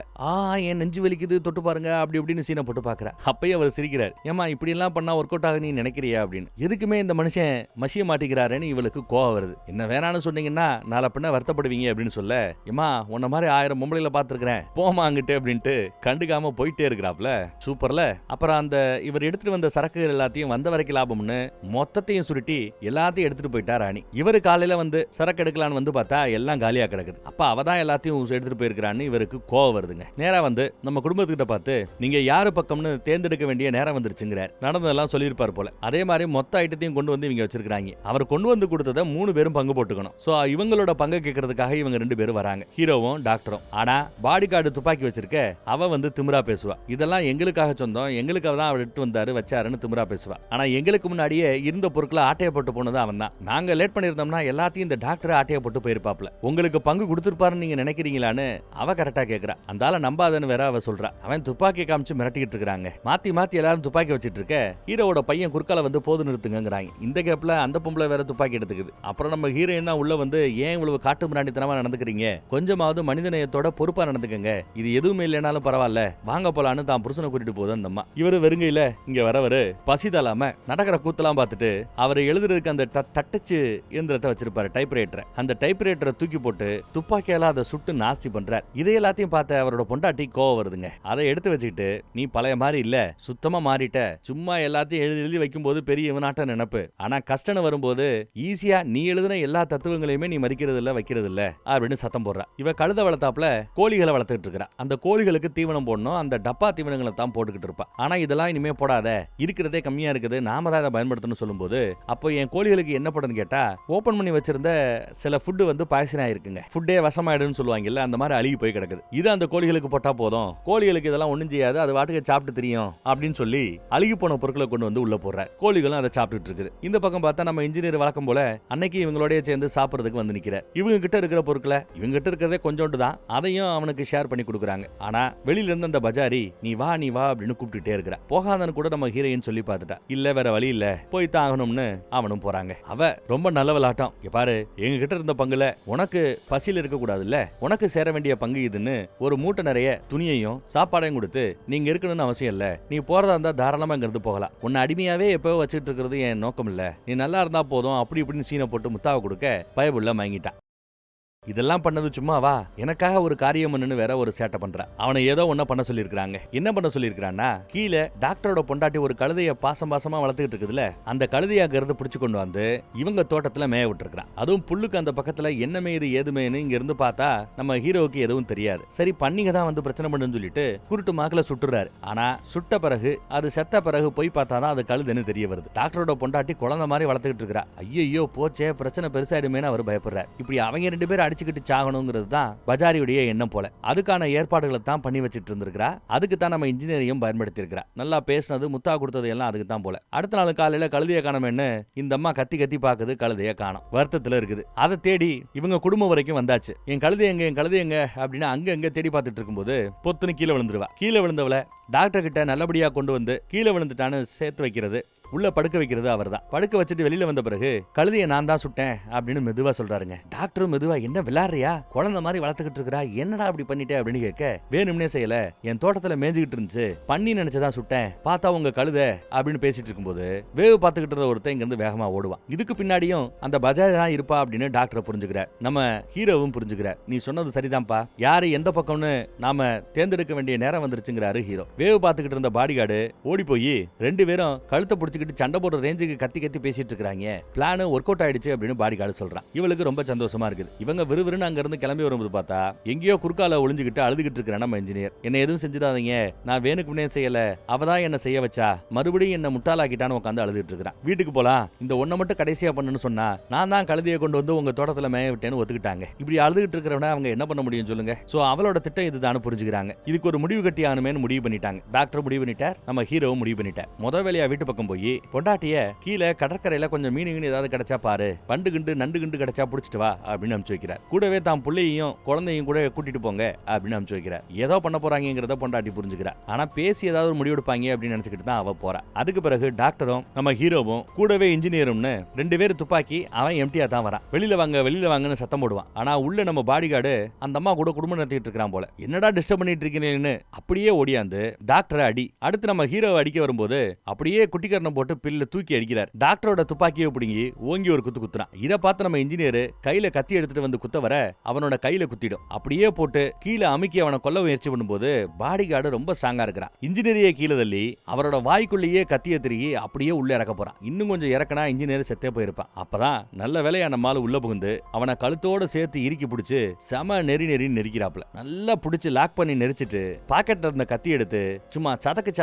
என் நெஞ்சு வலிக்குது தொட்டு பாருங்க அப்படி இப்படின்னு சீனை போட்டு பாக்குறா. அப்பயே அவர் சிரிக்கிறார். ஏமா இப்படி எல்லாம் பண்ணா ஒர்க் அவுட் ஆக நீ நினைக்கிறியா அப்படின்னு. எதுக்குமே இந்த மனுஷன் மசிய மாட்டிக்கிறாருன்னு இவளுக்கு கோவம் வருது. என்ன வேணான்னு சொன்னீங்கன்னா நாளை பின்ன வருத்தப்படுவீங்க அப்படின்னு சொல்ல, ஏமா உன்ன மாதிரி 1000 பொம்பளைகளை பார்த்துருக்கிறேன் போமா அங்கிட்டு அப்படின்ட்டு கண்டுக்காம போயிட்டே இருக்கிறாப்ல. சூப்பர்ல. அப்புறம் அந்த இவர் எடுத்துட்டு வந்த சரக்குகள் எல்லாத்தையும் வந்த வரைக்கும் லாபம்னு மொத்தத்தையும் சுருட்டி எல்லாத்தையும் எடுத்துட்டு போயிட்டா ராணி. இவரு காலையில வந்து சரக்கு எடுக்கலான்னு வந்து பார்த்தா எல்லாம் காலியா கிடக்குது. அப்ப அவதான் எல்லாத்தையும் எடுத்துட்டு போயிருக்கிறான்னு இவருக்கு கோவம் வருதுங்க. நேரா வந்து நம்ம குடும்பத்துக்கிட்ட பார்த்து நீங்க யாரு பக்கம்னு தேர்ந்தெடுக்க வேண்டிய நேரம் வந்துருச்சுங்கிறார். நடந்ததெல்லாம் சொல்லியிருப்பார் போல. அதே மாதிரி மொத்த ஐட்டத்தையும் கொண்டு வந்து இவங்க வச்சிருக்காங்க. அவர் கொண்டு வந்து கொடுத்ததை 3 பேரும் பங்கு போட்டுக்கணும். சோ இவங்களோட பங்கு கேட்கறதுக்காக இவங்க 2 பேரும் வராங்க, ஹீரோவும் டாக்டரும். ஆனா பாடி கார்டு துப்பாக்கி வச்சிருக்க அவ வந்து திமிரா பேசுவா. இதெல்லாம் எங்களுக்காக சொந்தம், எங்களுக்காக தான் அவர் எடுத்து வந்தாரு வச்சாருன்னு திமிரா பேசுவா. ஆனா எங்களுக்கு முன்னாடியே இருந்த பொருட்களை ஆட்டைய போட்டு போனது அவன் தான். நாங்க லேட் பண்ணிருந்தோம்னா எல்லாத்தையும் இந்த டாக்டர் ஆட்டைய போட்டு போயிருப்பாப்ல. உங்களுக்கு பங்கு கொடுத்திருப்பாருன்னு நீங்க நினைக்கிறீங்களான்னு அவ கரெக்டா கேக்குறா. அந்தால நம்பாதன்னு வேற அவ சொல்றா. அவன் துப்பாக்கி காமிச்சு மிரட்டிக்கிட்டு இருக்காங்க. மாத்தி மாத்தி எல்லாரும் துப்பாக்கி வச்சிட்டு இருக்க ஹீரோவோட பையன் குறுக்கால வந்து போது நிறுத்துங்கிறாங்க. இந்த கேப்ல அந்த பொம்பளை வேற துப்பாக்கி எடுத்துக்குது. அப்புறம் நம்ம ஹீரோயின் தான் உள்ள வந்து, ஏன் இவ்வளவு காட்டு மிராண்டித்தனமா நடந்துக்கிறீங்க, கொஞ்சமாவது மனிதநேயத்தோட பொறுப்பா நடந்துக்கங்க, இது எதுவுமே இல்லைனாலும் பரவாயில்ல, வாங்க போலான்னு தான் புருஷனை கூட்டிட்டு போகுது அந்த அம்மா. இவரு வெறுங்கையில இங்க வரவரு பசிதலாம நடக்கிற கூத்தெல்லாம் பார்த்துட்டு அவர் எழுதுறதுக்கு அந்த தட்டச்சு இயந்திரத்தை வச்சிருப்பாரு, டைப்ரைட்டரை. அந்த டைப்ரைட்டரை தூக்கி போட்டு துப்பாக்கியால அதை சுட்டு நாஸ்தி பண்றார். இதை எல்லாத்தையும் பார்த்த அவரோட பொண்டாட்டி கோவம் வருதுங்க. அதை எடுத்து வச்சுக்கிட்டு, நீ பழைய மாதிரி இல்ல, சுத்தமா மாறிட்ட, சும்மா எல்லாத்தையும் எழுதி வைக்கும் போது பெரிய இவனாட்ட நினைப்பு, ஆனா கஷ்டம் வரும்போது ஈஸியா நீ எழுதின எல்லா தத்துவங்களையுமே நீ மதிக்கிறது இல்ல, வைக்கிறது இல்ல அப்படின்னு சத்தம் போடுறா. இவ கழுத வளர்த்தாப்புல கோழிகளை வளர்த்துட்டு இருக்கா. அந்த கோழிகளுக்கு தீவனம் போடணும், அந்த டப்பா தீவனங்களை தான் போட்டுக்கிட்டு இருப்பா. ஆனா இதெல்லாம் இனிமே போடாத, இருக்கிறதே கம்மியா இருக்குது, நாம தான் அதை பயன்படுத்தணும் சொல்லும்போது, அப்போ என் கோழிகளுக்கு என்ன படன்னு கேட்டா, ஓபன் பண்ணி வச்சிருந்த சில ஃபுட்டு வந்து பாய்சன் ஆயிருக்குங்க, ஃபுட்டே விஷமாயிடுன்னு சொல்லுவாங்கல்ல, அந்த மாதிரி அழுகி போய் கிடக்குது. இது அந்த கோழிகளுக்கு போட்டா போதும், கோழிகளுக்கு இதெல்லாம் ஒண்ணும் செய்யாது, அது வாட்டுக்கு சாப்பிட்டு தெரியும் அப்படின்னு சொல்லி அழுகி போன பொருட்களை கொண்டு வந்து உள்ள போடுறார். கோழிகளும் அதை சாப்பிட்டுட்டு இருக்குது. இந்த பக்கம் பார்த்தா நம்ம இன்ஜினியர் வழக்கம் போல அன்னைக்கு இவங்களோடய சேர்ந்து சாப்பிடுறதுக்கு வந்து நிக்கிறார். இவங்க கிட்ட இருக்கிற பொருட்களை, இவங்க கிட்ட இருக்கிறதே கொஞ்சோண்டு தான், அதையும் அவனுக்கு ஷேர் பண்ணி கொடுக்குறாங்க. ஆனா வெளியில இருந்து அந்த பஜாரி நீ வா அப்படின்னு கூப்பிட்டுட்டே இருக்கிறா. போகாதன்னு கூட நம்ம ஹீரோயின் சொல்லி பார்த்துட்டா. இல்ல வேற வழி இல்ல, போய்தான் ஆகணும்னு அவனும் போறாங்க. அவ ரொம்ப நல்ல விளாட்டம், பாரு எங்க கிட்ட இருந்த பங்குல உனக்கு பசியில் இருக்க கூடாதுல்ல, உனக்கு சேர வேண்டிய பங்கு இதுன்னு ஒரு மூட்டை நிறைய துணியையும் சாப்பாடையும் கொடுத்து, நீங்க இருக்கணும்னு அவசியம் இல்ல, நீ போறதா இருந்தா தாராளமா இங்கிருந்து போகலாம், உன்னை அடிமையாவே எப்போ வச்சுட்டு இருக்கிறது என் நோக்கம் இல்ல, நீ நல்லா இருந்தா போதும் அப்படி இப்படின்னு சீனை போட்டு முத்தாவை கொடுக்க பயபுள்ள மயங்கிட்டான். இதெல்லாம் பண்ணது சும்மாவா, எனக்காக ஒரு காரியம் பண்ணுன்னு வேற ஒரு சேட்டை பண்றான். அவனை ஏதோ ஒன்ன பண்ண சொல்லியிருக்காங்க. என்ன பண்ண சொல்லியிருக்கான்னா, கீழே டாக்டரோட பொண்டாட்டி ஒரு கழுதைய பாசமா வளர்த்துக்கிட்டு இருக்குதுல, அந்த கழுதையாங்கிறத பிடிச்சு கொண்டு வந்து இவங்க தோட்டத்துல மேய விட்டுருக்கான். அதுவும் புல்லுக்கு அந்த பக்கத்துல என்ன மேயுது ஏதுமேன்னு இங்க இருந்து பார்த்தா நம்ம ஹீரோவுக்கு எதுவும் தெரியாது. சரி பண்ணிங்க தான் வந்து பிரச்சனை பண்ணுன்னு சொல்லிட்டு குருட்டு மாக்குல சுட்டுறாரு. ஆனா சுட்ட பிறகு, அது செத்த பிறகு போய் பார்த்தாதான் அது கழுதுன்னு தெரிய வருது. டாக்டரோட பொண்டாட்டி குழந்தை மாதிரி வளர்த்துக்கிட்டு இருக்கா. ஐயோ போச்சே, பிரச்சனை பெருசாயிடுமேனு அவர் பயப்படுறாரு. இப்படி அவங்க 2 பேரும் அடிச்சுக்கிட்டு சாகணுங்கிறது தான் பஜாரியுடைய எண்ணம் போல. அதுக்கான ஏற்பாடுகளை தான் பண்ணி வச்சிட்டு இருந்திருக்கிறா. அதுக்கு தான் நம்ம இன்ஜினியரையும் பயன்படுத்தி இருக்கிறா. நல்லா பேசினது, முத்தா கொடுத்தது எல்லாம் அதுக்கு தான் போல. அடுத்த நாள் காலையில கழுதைய காணோம்னு இந்த அம்மா கத்தி பாக்குது, கழுதைய காணோம். வருத்தத்துல இருக்குது. அதை தேடி இவங்க குடும்பம் வரைக்கும் வந்தாச்சு. என் கழுதை எங்க அப்படின்னு அங்க தேடி பார்த்துட்டு இருக்கும்போது பொத்துன்னு கீழே விழுந்துருவா. கீழே விழுந்தவளை டாக்டர் கிட்ட நல்லபடியா கொண்டு வந்து கீழே விழுந்துட்டான்னு சேர்த்து வைக்கிறது, உள்ள படுக்க வைக்கிறது அவர் தான். படுக்க வச்சுட்டு வெளியில வந்த பிறகு கழுதையை நான் தான் சுட்டேன் அப்படின்னு மெதுவா சொல்றாருங்க. டாக்டரும் மெதுவா, என்ன விளையாடுறியா, குழந்தை மாதிரி வளர்த்துக்கிட்டு இருக்கா, என்னடா அப்படி பண்ணிட்டே அப்படின்னு கேட்க, வேணும்னே செய்யல, என் தோட்டத்துல மேய்ஞ்சுக்கிட்டு இருந்துச்சு, பண்ணி நினைச்சதான் சுட்டேன், பார்த்தா உங்க கழுதை அப்படின்னு பேசிட்டு இருக்கும்போது வேவு பார்த்துக்கிட்டு இருந்த ஒருத்தன் இங்க இருந்து வேகமா ஓடுவான். இதுக்கு பின்னாடியும் அந்த பஜாரி தான் இருப்பா அப்படின்னு டாக்டர் புரிஞ்சுக்கிறார். நம்ம ஹீரோவும் புரிஞ்சுக்கிறார். நீ சொன்னது சரிதான்ப்பா, யாரு எந்த பக்கம்னு நாம தேர்ந்தெடுக்க வேண்டிய நேரம் வந்துருச்சுங்கிறாரு ஹீரோ. வேவு பார்த்துக்கிட்டு இருந்த பாடிகார்டு ஓடி போய் 2 பேரும் கழுத்தை பிடிச்சிக்கிட்டு சண்டை போடுற ரேஞ்சுக்கு கத்தி பேசிட்டு இருக்காங்க. பிளான் ஒர்க் அவுட் ஆயிடுச்சு அப்படின்னு பாடிகார்டு சொல்றான். இவளுக்கு ரொம்ப சந்தோஷமா இருக்குது. இவங்க விறுவிறுன்னு அங்க இருந்து கிளம்பி வரும்போது பார்த்தா எங்கேயோ குறுக்கால ஒளிஞ்சுக்கிட்டு அழுதுகிட்டு இருக்கிற நம்ம இன்ஜினியர், என்ன எதுவும் செஞ்சிடாதீங்க, நான் வேணுக்குனே செய்யல, அவதான் என்ன செய்ய வச்சா, மறுபடியும் என்ன முட்டாளாக்கிட்டான்னு உட்காந்து அழுதுட்டு இருக்கிறான். வீட்டுக்கு போலாம், இந்த ஒன்ன மட்டும் கடைசியா பண்ணுன்னு சொன்னா நான் தான் கழுதையை கொண்டு வந்து உங்க தோட்டத்துல மேய விட்டேன்னு ஒத்துக்கிட்டாங்க. இப்படி அழுதுகிட்டு இருக்கிறவன அவங்க என்ன பண்ண முடியும் சொல்லுங்க. சோ அவளோட திட்டம் இதுதான் புரிஞ்சுக்கிறாங்க. இதுக்கு ஒரு முடிவு கட்டி ஆகணுமேனு முடிவு பண்ணிட்டாங்க. டாக்டர் முடிவு பண்ணிட்டார், நம்ம ஹீரோவும் முடிவு பண்ணிட்டார். முதல் வேலையா வீட்டு பக்கம் போய் பொண்டாட்டிய கீழே கடற்கரையில கொஞ்சம் மீன் ஏதாவது கிடைச்சா பாரு, பண்டு கிண்டு நண்டு கிண்டு கிடைச்சா புடிச்சிட்டு வா அப்படின்னு அனுப்பிச்சு வைக்கிறார். கூடவே தான் பிள்ளையையும் குழந்தையும் கூட கூட்டிட்டு போங்க அப்படின்னு அனுப்பிச்சு வைக்கிறார். ஏதோ பண்ண போறாங்கிறத பொண்டாட்டி புரிஞ்சுக்கிறா. ஆனா பேசி ஏதாவது ஒரு முடிவெடுப்பாங்க அப்படின்னு நினைச்சுக்கிட்டு தான் அவ போறா. அதுக்கு பிறகு டாக்டரும் நம்ம ஹீரோவும் கூடவே இன்ஜினியரும்னு 2 பேரும் துப்பாக்கி, அவன் எம்டியா தான் வரான். வெளியில வாங்கன்னு சத்தம் போடுவான். ஆனா உள்ள நம்ம பாடிகார்டு அந்த அம்மா கூட குடும்பம் நடத்திட்டு இருக்கான் போல. என்னடா டிஸ்டர்ப் பண்ணிட்டு இருக்கீங்கன்னு அப்படியே ஓடியாந்து டாக்டரை அடி. அடுத்து நம்ம ஹீரோவை அடிக்க வரும்போது அப்படியே குட்டிக்கரணம் போட்டு பில்ல தூக்கி அடிக்கிறார். டாக்டரோட துப்பாக்கியை பிடுங்கி ஓங்கி ஒரு குத்து குத்துறான். இதை பார்த்து நம்ம இன்ஜினியர் கையில கத்தி எடுத்துட்டு வந்து குத்த வர அவனோட கையில குத்திடும். அப்படியே போட்டு கீழே அமுக்கி அவனை கொல்ல முயற்சி பண்ணும்போது பாடிகார்டு ரொம்ப ஸ்ட்ராங்கா இருக்கிறான். இன்ஜினியரையே கீழே தள்ளி அவரோட வாய்க்குள்ளேயே கத்திய திருகி அப்படியே உள்ள இறக்க போறான். இன்னும் கொஞ்சம் இறக்கனா இன்ஜினியர் செத்தே போயிருப்பான். அப்பதான் நல்ல வேலையா நம்மால உள்ள புகுந்து அவனை கழுத்தோட சேர்த்து இறுக்கி பிடிச்சு செம நெரிக்கிறாப்ல. நல்லா பிடிச்சு லாக் பண்ணி நெரிச்சிட்டு பாக்கெட்ல இருந்த கத்தி எடுத்து சும்மா சதக்கு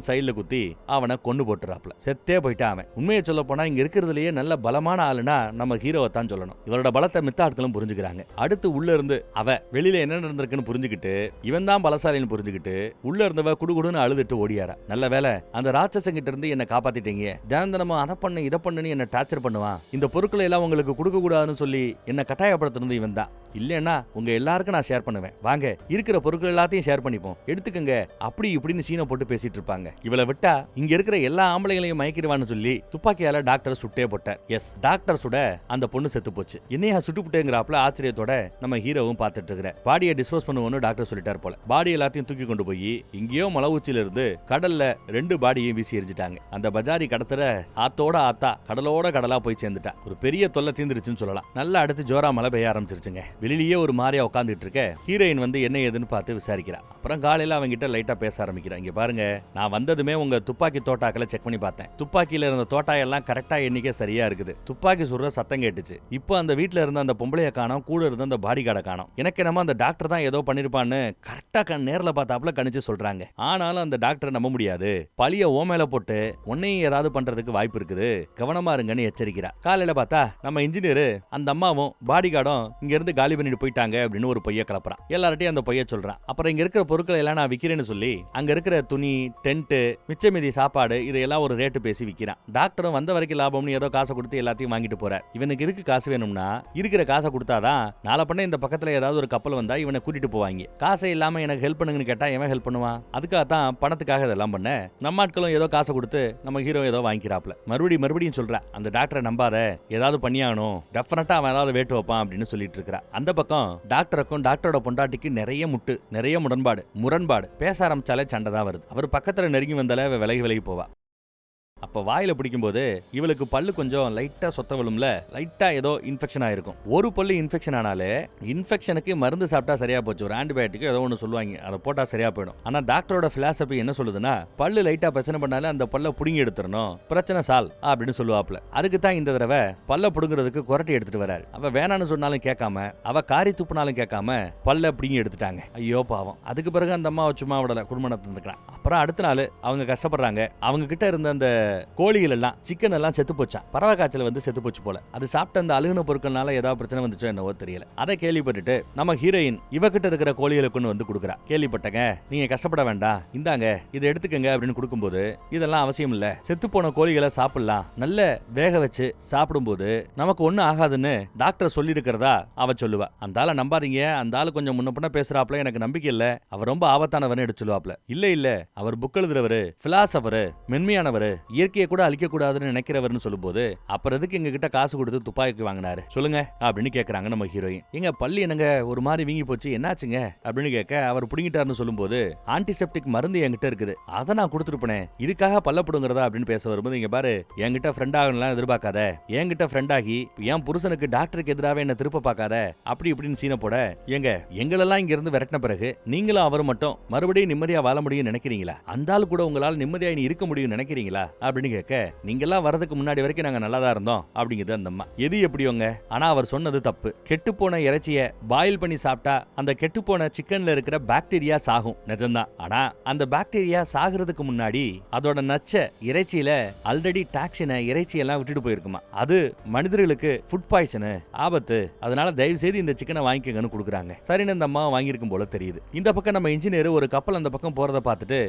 சைடுல குத்தி அவனை கொண்டு போட்டுறாப்ல. செத்தே போயிட்டான் அவன். உண்மையை சொல்ல போனா இங்க இருக்கிறதுலயே நல்ல பலமான ஆளுனா நம்ம ஹீரோவை தான் சொல்லணும். இவரோட பலத்தை மித்த ஆட்களும் புரிஞ்சுக்கிறாங்க. அடுத்து உள்ள இருந்து அவ வெளியில என்ன நடந்திருக்குன்னு புரிஞ்சுக்கிட்டு இவன் தான் பலசாலின்னு புரிஞ்சுக்கிட்டு உள்ள இருந்தவ குடுகுடுன்னு அழுதுட்டு ஓடியாரா. நல்ல வேலை அந்த ராட்சசங்கிட்ட இருந்து என்ன காப்பாத்திட்டீங்க. தினமும் அதை பண்ணு இதை பண்ணுன்னு என்ன டார்ச்சர் பண்ணுவான். இந்த பொருட்களை எல்லாம் உங்களுக்கு கொடுக்க கூடாதுன்னு சொல்லி என்ன கட்டாயப்படுத்தினது இவன் தான். இல்லன்னா உங்க எல்லாருக்கும் நான் ஷேர் பண்ணுவேன், வாங்க இருக்கிற பொருட்கள் எல்லாத்தையும் ஷேர் பண்ணிப்போம், எடுத்துக்கங்க அப்படி இப்படின்னு சீனை போட்டு பேசிட்டு இருப்பாங்க. இவளை விட்டா இங்க இருக்கிற எல்லா ஆம்பளைகளையும் மயக்கிடுவான்னு சொல்லி துப்பாக்கியால டாக்டர் சுட்டே போட்டார். எஸ், டாக்டர் சுட அந்த பொண்ணு செத்து போச்சு. என்னையா சுட்டுப்புட்டேங்கிறாப்ல ஆச்சரியத்தோட நம்ம ஹீரோவும் பார்த்துட்டு இருக்கிற. பாடியை டிஸ்போஸ் பண்ணுவோம்னு டாக்டர் சொல்லிட்டார் போல. பாடி எல்லாத்தையும் தூக்கி கொண்டு போய் இங்கேயோ மலை உச்சியில இருந்து கடல்ல 2 பாடியையும் வீசி எரிஞ்சிட்டாங்க. அந்த பஜாரி கடத்தற ஆத்தோட ஆத்தா கடலோட கடலா போய் சேர்ந்துட்டா. ஒரு பெரிய தொல்லை தீந்துருச்சுன்னு சொல்லலாம். நல்லா அடுத்து ஜோரா மழை பெய்ய ஆரம்பிச்சிருச்சுங்க. வெளியிலேயே ஒரு மாதிரியா உட்காந்துட்டு இருக்க ஹீரோயின் வந்து என்ன ஏதுன்னு பார்த்து விசாரிக்கிறா. அப்புறம் காலையில அவங்க கிட்ட லைட்டா பேச ஆரம்பிக்கிறா. இங்க பாருங்க, நான் வந்ததுமே உங்க துப்பாக்கி தோட்டாக்களை செக் பண்ணி பார்த்தேன். துப்பாக்கியில இருந்த தோட்டாயெல்லாம் கரெக்டா எண்ணிக்கை சரியா இருக்குது. துப்பாக்கி சுடுற சத்தம் கேட்டுச்சு. இப்போ அந்த வீட்டுல இருந்த அந்த பொம்பளைய காணோம், கூட இருந்த அந்த பாடி கார்டை காணோம். எனக்கு நம்ம அந்த டாக்டர் தான் ஏதோ பண்ணிருப்பான்னு கரெக்டா நேர்ல பார்த்தாப்புல கணிச்சு சொல்றாங்க. ஆனாலும் அந்த டாக்டரை நம்ப முடியாது. பழிய ஓமேல போட்டு உன்னையும் ஏதாவது பண்றதுக்கு வாய்ப்பு இருக்குது, கவனமா இருங்கன்னு எச்சரிக்கிறா. காலையில பார்த்தா நம்ம இன்ஜினியர் அந்த அம்மாவும் பாடி கார்டும் இங்க இருந்து காலி பண்ணிட்டு போயிட்டாங்க அப்படின்னு ஒரு பொய்ய கிளப்புறான். எல்லார்ட்டையும் அந்த பொய்ய சொல்றான். அப்புறம் இங்க இருக்கிற பொருட்களை எல்லாம் நான் விக்கிறேன்னு சொல்லி அங்க இருக்கிற துணி, டென்ட், மிச்ச மீதி சாப்பாடு இதையெல்லாம் ஒரு ரேட்டு பேசி விக்கிறான். டாக்டரும் வந்த வரைக்கும் லாபம்னு ஏதோ காசை கொடுத்து எல்லாத்தையும் வாங்கிட்டு போறார். இவனுக்கு எதுக்கு காசு வேணும்னா, இருக்கிற காசை கொடுத்தாதான் நாளை பண்ண இந்த பக்கத்துல ஏதாவது ஒரு கப்பல் வந்தா இவனை கூட்டிட்டு போவாங்க. காசை இல்லாம எனக்கு ஹெல்ப் பண்ணுங்கன்னு கேட்டா எவன் ஹெல்ப் பண்ணுவான்? அதுக்காகத்தான் பணத்துக்காக இதெல்லாம் பண்ண. நம்ம ஆட்களும் ஏதோ காசை கொடுத்து நம்ம ஹீரோ ஏதோ வாங்கிக்கிறாப்ல. மறுபடியும் சொல்றா, அந்த டாக்டரை நம்பாத, ஏதாவது பண்ணியாகணும், டெஃபினட்டா அவன் ஏதாவது வேட்டு வைப்பான் அப்படின்னு சொல்லிட்டு இருக்கிறா. அந்த பக்கம் டாக்டருக்கும் டாக்டரோட பொண்டாட்டிக்கு நிறைய முரண்பாடு பேச ஆரம்பிச்சாலே சண்டை தான் வருது. அவர் பக்கத்துல நெருங்கி வந்தாலே விலகி போவா. அப்ப வாயில பிடிக்கும்போது இவளுக்கு பல்லு கொஞ்சம் லைட்டா சொத்த விழும்ல, லைட்டா ஏதோ இன்ஃபெக்ஷன் ஆயிருக்கும். ஒரு பல்லு இன்ஃபெக்ஷன் ஆனாலே இன்ஃபெக்ஷனுக்கு மருந்து சாப்பிட்டா சரியா போச்சு, ஒரு ஆன்டிபயோட்டிக் ஏதோ ஒன்று சொல்லுவாங்க, அதை போட்டா சரியா போயிடும். ஆனா டாக்டரோட பிலாசபி என்ன சொல்லுதுன்னா, பல்லு லைட்டா பிரச்சனை பண்ணாலே அந்த பல்ல புடுங்கி எடுத்துடணும், பிரச்சனை சால் அப்படின்னு சொல்லுவாப்ல. அதுக்கு தான் இந்த தடவை பல்ல புடுங்கிறதுக்கு குரட்டி எடுத்துட்டு வராரு. அவ வேணான்னு சொன்னாலும் கேட்காம, அவ காரி துப்புனாலும் கேட்காம பல்ல புடுங்கி எடுத்துட்டாங்க. ஐயோ பாவம். அதுக்கு பிறகு அந்த அம்மா சும்மா விடல, குடும்பம் நடந்துக்கிறான். அப்புறம் அடுத்த நாள் அவங்க கஷ்டப்படுறாங்க. அவங்க கிட்ட இருந்த அந்த கோழிகள் எல்லாம், சிக்கன் எல்லாம் செத்து போச்சான். பறவை காய்ச்சல் வந்து செத்து போச்சு போல. அது சாப்பிட்ட அந்த அழுகுன பொருட்கள்னால ஏதாவது பிரச்சனை வந்துச்சோ என்னவோ தெரியல. அதை கேள்விப்பட்டுட்டு நம்ம ஹீரோயின் இவகிட்ட இருக்கிற கோழிகளுக்கு வந்து கொடுக்குறா. கேள்விப்பட்டங்க, நீங்க கஷ்டப்பட வேண்டாம், இந்தாங்க இதை எடுத்துக்கங்க அப்படின்னு கொடுக்கும்போது, இதெல்லாம் அவசியம் இல்ல, செத்து போன கோழிகளை சாப்பிடலாம், நல்ல வேக வச்சு சாப்பிடும்போது நமக்கு ஒன்னும் ஆகாதுன்னு டாக்டர் சொல்லி இருக்கிறதா அவ சொல்லுவா. அந்த ஆளை நம்பாதீங்க, அந்த ஆளு கொஞ்சம் முன்ன பின்ன பேசுறாப்ல, எனக்கு நம்பிக்கை இல்ல, அவர் ரொம்ப ஆபத்தானவர்னு எடுத்து சொல்லுவாப்ல. இல்ல அவர் புக் எழுதுறவரு, பிலாசபரு, மென்மையானவரு, இயற்கையை கூட அழிக்க கூடாதுன்னு நினைக்கிறவர்னு சொல்லும்போது, அப்புறம் எதுக்கு எங்க கிட்ட காசு கொடுத்து துப்பாக்கி வாங்கினாரு சொல்லுங்க அப்படின்னு கேக்குறாங்க நம்ம ஹீரோயின். எங்க பள்ளி என்னங்க ஒரு மாதிரி வீங்கி போச்சு, என்னாச்சுங்க அப்படின்னு கேட்க, அவர் புடிங்கிட்டாருன்னு சொல்லும்போது, ஆன்டிசெப்டிக் மருந்து என்கிட்ட இருக்குது, அதை நான் கொடுத்துருப்பேன், இதுக்காக பல்ல புடுங்கிறதா அப்படின்னு பேச வரும்போது, இங்க பாரு, என்கிட்ட ஃப்ரெண்ட் ஆகலாம் எதிர்பார்க்காத, என்கிட்ட ஃப்ரெண்ட் ஆகி என் புருஷனுக்கு டாக்டருக்கு எதிராக என்ன திருப்ப பார்க்காத அப்படி இப்படின்னு சீனை போட, எங்களெல்லாம் இங்க இருந்து விரட்டின பிறகு நீங்களும் அவரும் மட்டும் மறுபடியும் நிம்மதியா வாழ முடியும் நினைக்கிறீங்களா? அந்த ஆள் கூட உங்களால் நிம்மதியா இருக்க முடியும் நினைக்கிறீங்களா அப்படின்னு கேட்க, நீங்கெல்லாம் வரதுக்கு முன்னாடி வரைக்கும் நாங்க நல்லா தான் இருந்தோம் அப்படிங்கிறது அந்த அம்மா. எது எப்படியோங்க, ஆனா அவர் சொன்னது தப்பு. கெட்டுப்போன இறைச்சியை பாயில் பண்ணி சாப்பிட்டா அந்த கெட்டுப்போன சிக்கன்ல இருக்கிற பாக்டீரியா சாகும், நிஜம்தான். ஆனா அந்த பாக்டீரியா சாகிறதுக்கு முன்னாடி அதோட நச்ச இறைச்சியில ஆல்ரெடி டாக்ஸினை இறைச்சியெல்லாம் விட்டுட்டு போயிருக்குமா. அது மனிதர்களுக்கு ஃபுட் பாய்சனு, ஆபத்து, அதனால தயவு செய்து இந்த சிக்கனை வாங்கிக்கங்கன்னு கொடுக்குறாங்க. சரின்னு இந்த அம்மா வாங்கியிருக்கும் போல தெரியுது. இந்த பக்கம் நம்ம இன்ஜினியர் ஒரு கப்பல் அந்த பக்கம் போறதை பார்த்துட்டு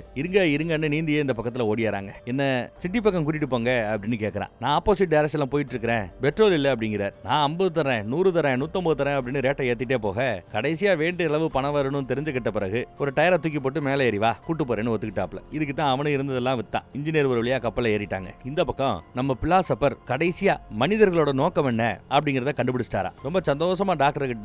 இருங்கன்னு நீந்தியே இந்த பக்கத்துல ஓடியாராங்க. என்ன சிட்டி பக்கம் கூட்டிட்டு போங்க அப்படின்னு கேட்கறான். நான் ஆப்போசிட் டைரக்ஷன்ல போயிட்டு இருக்கிறேன், பெட்ரோல் இல்ல அப்படிங்கிறார். நான் 50 தரேன், 100 தரேன், 150 தரேன் அப்படின்னு ரேட்டை ஏத்திட்டே போக, கடைசியா வேண்டிய அளவு பணம் வரணும்னு தெரிஞ்சுக்கிட்ட பிறகு ஒரு டயரை தூக்கி போட்டு மேலே ஏறி வா கூட்டு போறேன்னு ஒத்துக்கிட்டாப்ல. இதுக்கு தான் அவனு இருந்ததெல்லாம் வித்தான். இன்ஜினியர் ஒரு வழியா கப்பலை ஏறிட்டாங்க. இந்த பக்கம் நம்ம பிலாசபர் கடைசியா மனிதர்களோட நோக்கம் என்ன அப்படிங்கறத கண்டுபிடிச்சிட்டாரா. ரொம்ப சந்தோஷமா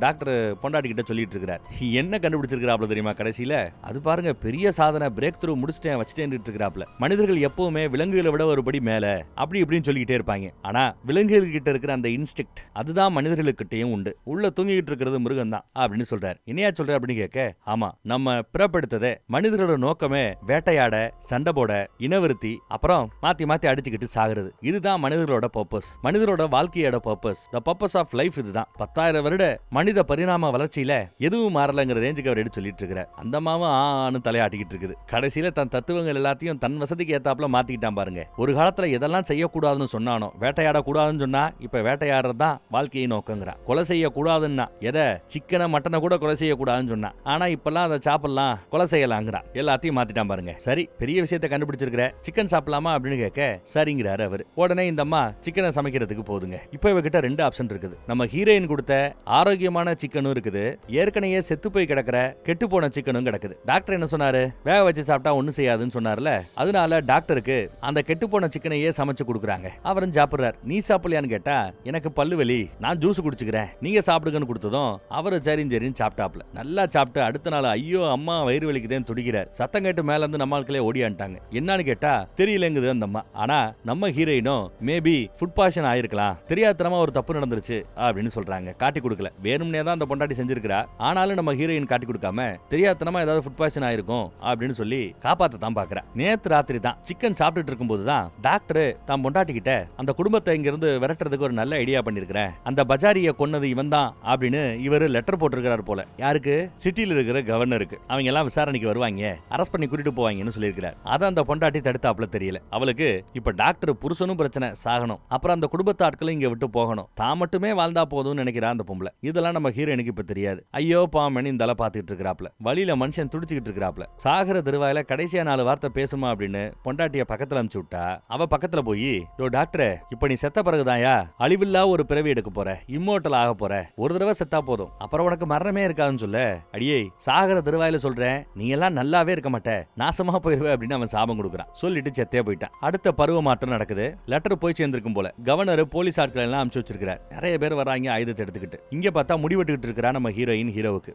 டாக்டர் பொண்டாட்டி கிட்ட சொல்லிட்டு இருக்கிறார். என்ன கண்டுபிடிச்சிருக்கிறாப்ல தெரியுமா கடைசியில? அது பாருங்க, பெரிய சாதனை, பிரேக் த்ரூ முடிச்சிட்டேன் வச்சுட்டேன் இருக்கிறாப்ல. மனிதர்கள் எப்பவுமே விலங்குகளை விட ஒருபடி மேல அப்படி இப்படின்னு சொல்லிக்கிட்டே இருப்பாங்க. ஆனா விலங்குகள் கிட்ட இருக்கிற அந்த இன்ஸ்டிக்ட் அதுதான் மனிதர்களுக்கிட்டையும் உண்டு. உள்ள தூங்கிட்டு இருக்கிறது மிருகம் தான் அப்படின்னு சொல்றாரு. என்னையா சொல்ற அப்படின்னு கேட்க, ஆமா, நம்ம பிறப்படுத்ததே மனிதர்களோட நோக்கமே வேட்டையாட, சண்டை போட, இனவிருத்தி, அப்புறம் மாத்தி மாத்தி அடிச்சுக்கிட்டு சாகுறது. இதுதான் மனிதர்களோட பர்பஸ், மனிதரோட வாழ்க்கையோட purpose, the purpose of life இதுதான். 10,000 வருட மனித பரிணாம வளர்ச்சியில எதுவும் மாறலங்கிற ரேஞ்சுக்கு அவர் எடுத்து சொல்லிட்டு இருக்கிறார். அந்த மாவும் ஆன்னு தலையாட்டிக்கிட்டு இருக்குது. கடைசியில தன் தத்துவங்கள் எல்லாத்தையும் தன் வசதிக்கு ஏத்தாப்புல மாத்திக்கிட்டான் பாருங்க. ஒரு காலத்துல எதெல்லாம் செய்யக்கூடாதுன்னு சொன்னானோ, வேட்டையாடக்கூடாதுன்னு சொன்னா இப்ப வேட்டையாடுறதுதான் வாழ்க்கையை நோக்கங்கிறான். கொலை செய்யக்கூடாதுன்னா எதை, சிக்கனை மட்டனை கூட கொலை செய்யக்கூடாதுன்னு சொன்னா, ஆனா இப்பெல்லாம் அதை சாப்பிடலாம், கொலை செய்யலாங்கிறான். எல்லாத்தையும் மாத்திட்டான் பாருங்க. சரி, பெரிய விஷயத்தை கண்டுபிடிச்சிருக்கிற, சிக்கன் சாப்பிடலாமா அப்படின்னு கேட்க சரிங்கிறாரு அவர். உடனே இந்த அம்மா சிக்கனை சமைக்கிறதுக்கு போதுங்க. இப்ப இவகிட்ட 2 ஆப்ஷன் இருக்குது. நம்ம ஹீரோயின் கொடுத்த ஆரோக்கியமான சிக்கனும் இருக்குது, ஏற்கனவே செத்து போய் கிடக்கிற கெட்டு போன சிக்கனும் கிடக்குது. டாக்டர் என்ன சொன்னாரு, வேக வச்சு சாப்பிட்டா ஒண்ணு செய்யாதுன்னு சொன்னார்ல, அதனால டாக்டருக்கு அந்த கெட்டு போன சிக்கனையே சமைச்சு கொடுக்குறாங்க. அவரும் சாப்பிடுறாரு. நீ சாப்பிடலையான்னு கேட்டா, எனக்கு பல்லு வலி, நான் ஜூஸ் குடிச்சுக்கிறேன், நீங்க சாப்பிடுங்கன்னு கொடுத்ததும் அவரு சரின்னு சாப்பிட்டாப்ல. நல்லா சாப்பிட்டு அடுத்த நாள் ஐயோ அம்மா வயிறு வலிக்குதேன்னு துடிக்கிறார். சத்தம் கேட்டு மேல இருந்து நம்ம ஆட்களே ஓடியான்ட்டாங்க. என்னன்னு கேட்டா தெரியலங்குது அந்த அம்மா. ஆனா நம்ம ஹீரோயினும் மேபி ஃபுட் பாய்சன் ஆயிருக்கலாம், தெரியாதனமா ஒரு தப்பு நடந்துருச்சு அப்படின்னு சொல்றாங்க. காட்டி கொடுக்கல, வேணும்னே தான் அந்த பொண்டாட்டி செஞ்சிருக்கிறா. ஆனாலும் நம்ம ஹீரோயின் காட்டி கொடுக்காம தெரியாதனமா ஏதாவது ஃபுட் பாய்சன் ஆயிருக்கும் அப்படின்னு சொல்லி காப்பாத்த தான் பாக்குறா. நேத்து ராத்திரி தான் சிக்கன் சாப்பிட்டுட்டு இருக்கும்போது தான் டாக்டர் தான் பொண்டாட்டி கிட்ட அந்த குடும்பத்தை இங்க இருந்து விரட்டுறதுக்கு ஒரு நல்ல ஐடியா பண்ணிருக்கிறேன், அந்த பஜாரிய கொன்னது இவன் தான் அப்படின்னு இவரு லெட்டர் போட்டிருக்கிறார் போல. யாருக்கு, சிட்டில இருக்கிற கவர்னருக்கு. அவங்க எல்லாம் விசாரணைக்கு வருவாங்க, அரெஸ்ட் பண்ணி கூட்டிட்டு போவாங்கன்னு சொல்லியிருக்கிறார். அத அந்த பொண்டாட்டி தடுத்தாப்புல தெரியல. அவளுக்கு இப்ப டாக்டர் புருஷனும் பிரச்சனை, சாகணும், அப்புறம் அந்த குடும்பத்து ஆட்களும் இங்க விட்டு போகணும், தான் மட்டுமே வாழ்ந்தா போதும்னு நினைக்கிறா அந்த பொம்பளை. இதெல்லாம் நம்ம ஹீரோயினுக்கு இப்ப தெரியாது. ஐயோ பாமணி இந்த பாத்துக்கிட்டு இருக்கிறாப்ல, வழியில மனுஷன் துடிச்சுக்கிட்டு இருக்கிறாப்ல, சாகர திருவாயில கடைசியா 4 வார்த்தை பேசுமா அப்படின்னு பொண்டாட்டிய பக்கத்துல அனுப்பிச்சு விட்டா, அவ பக்கத்துல போய் டாக்டர் இப்ப நீ செத்த பிறகுதாயா அழிவில்லா ஒரு பிறவி எடுக்க போற, இம்மோர்டல் ஆக போற, ஒரு தடவை செத்தா போதும், அப்புறம் உனக்கு மரணமே இருக்காதுன்னு சொல்ல, அடியே சாகர திருவாயில சொல்றேன், நீ எல்லாம் நல்லாவே இருக்க மாட்ட, நாசமா போயிருவே அப்படின்னு அவன் சாபம் கொடுக்குறான். சொல்லிட்டு செத்தே போயிட்டான். அடுத்த பருவ மாற்றம் நடக்குது. லெட்டர் போய் சேர்ந்திருக்கும் போல. கவர்னர் போலீஸ் ஆட்கள் எல்லாம் அனுப்பிச்சு வச்சிருக்காரு. நிறைய பேர் வராங்க ஆயுதத்தை எடுத்துக்கிட்டு. இங்க பார்த்தா முடிவெட்டுக்கிட்டு இருக்கிறா நம்ம ஹீரோயின் ஹீரோவுக்கு.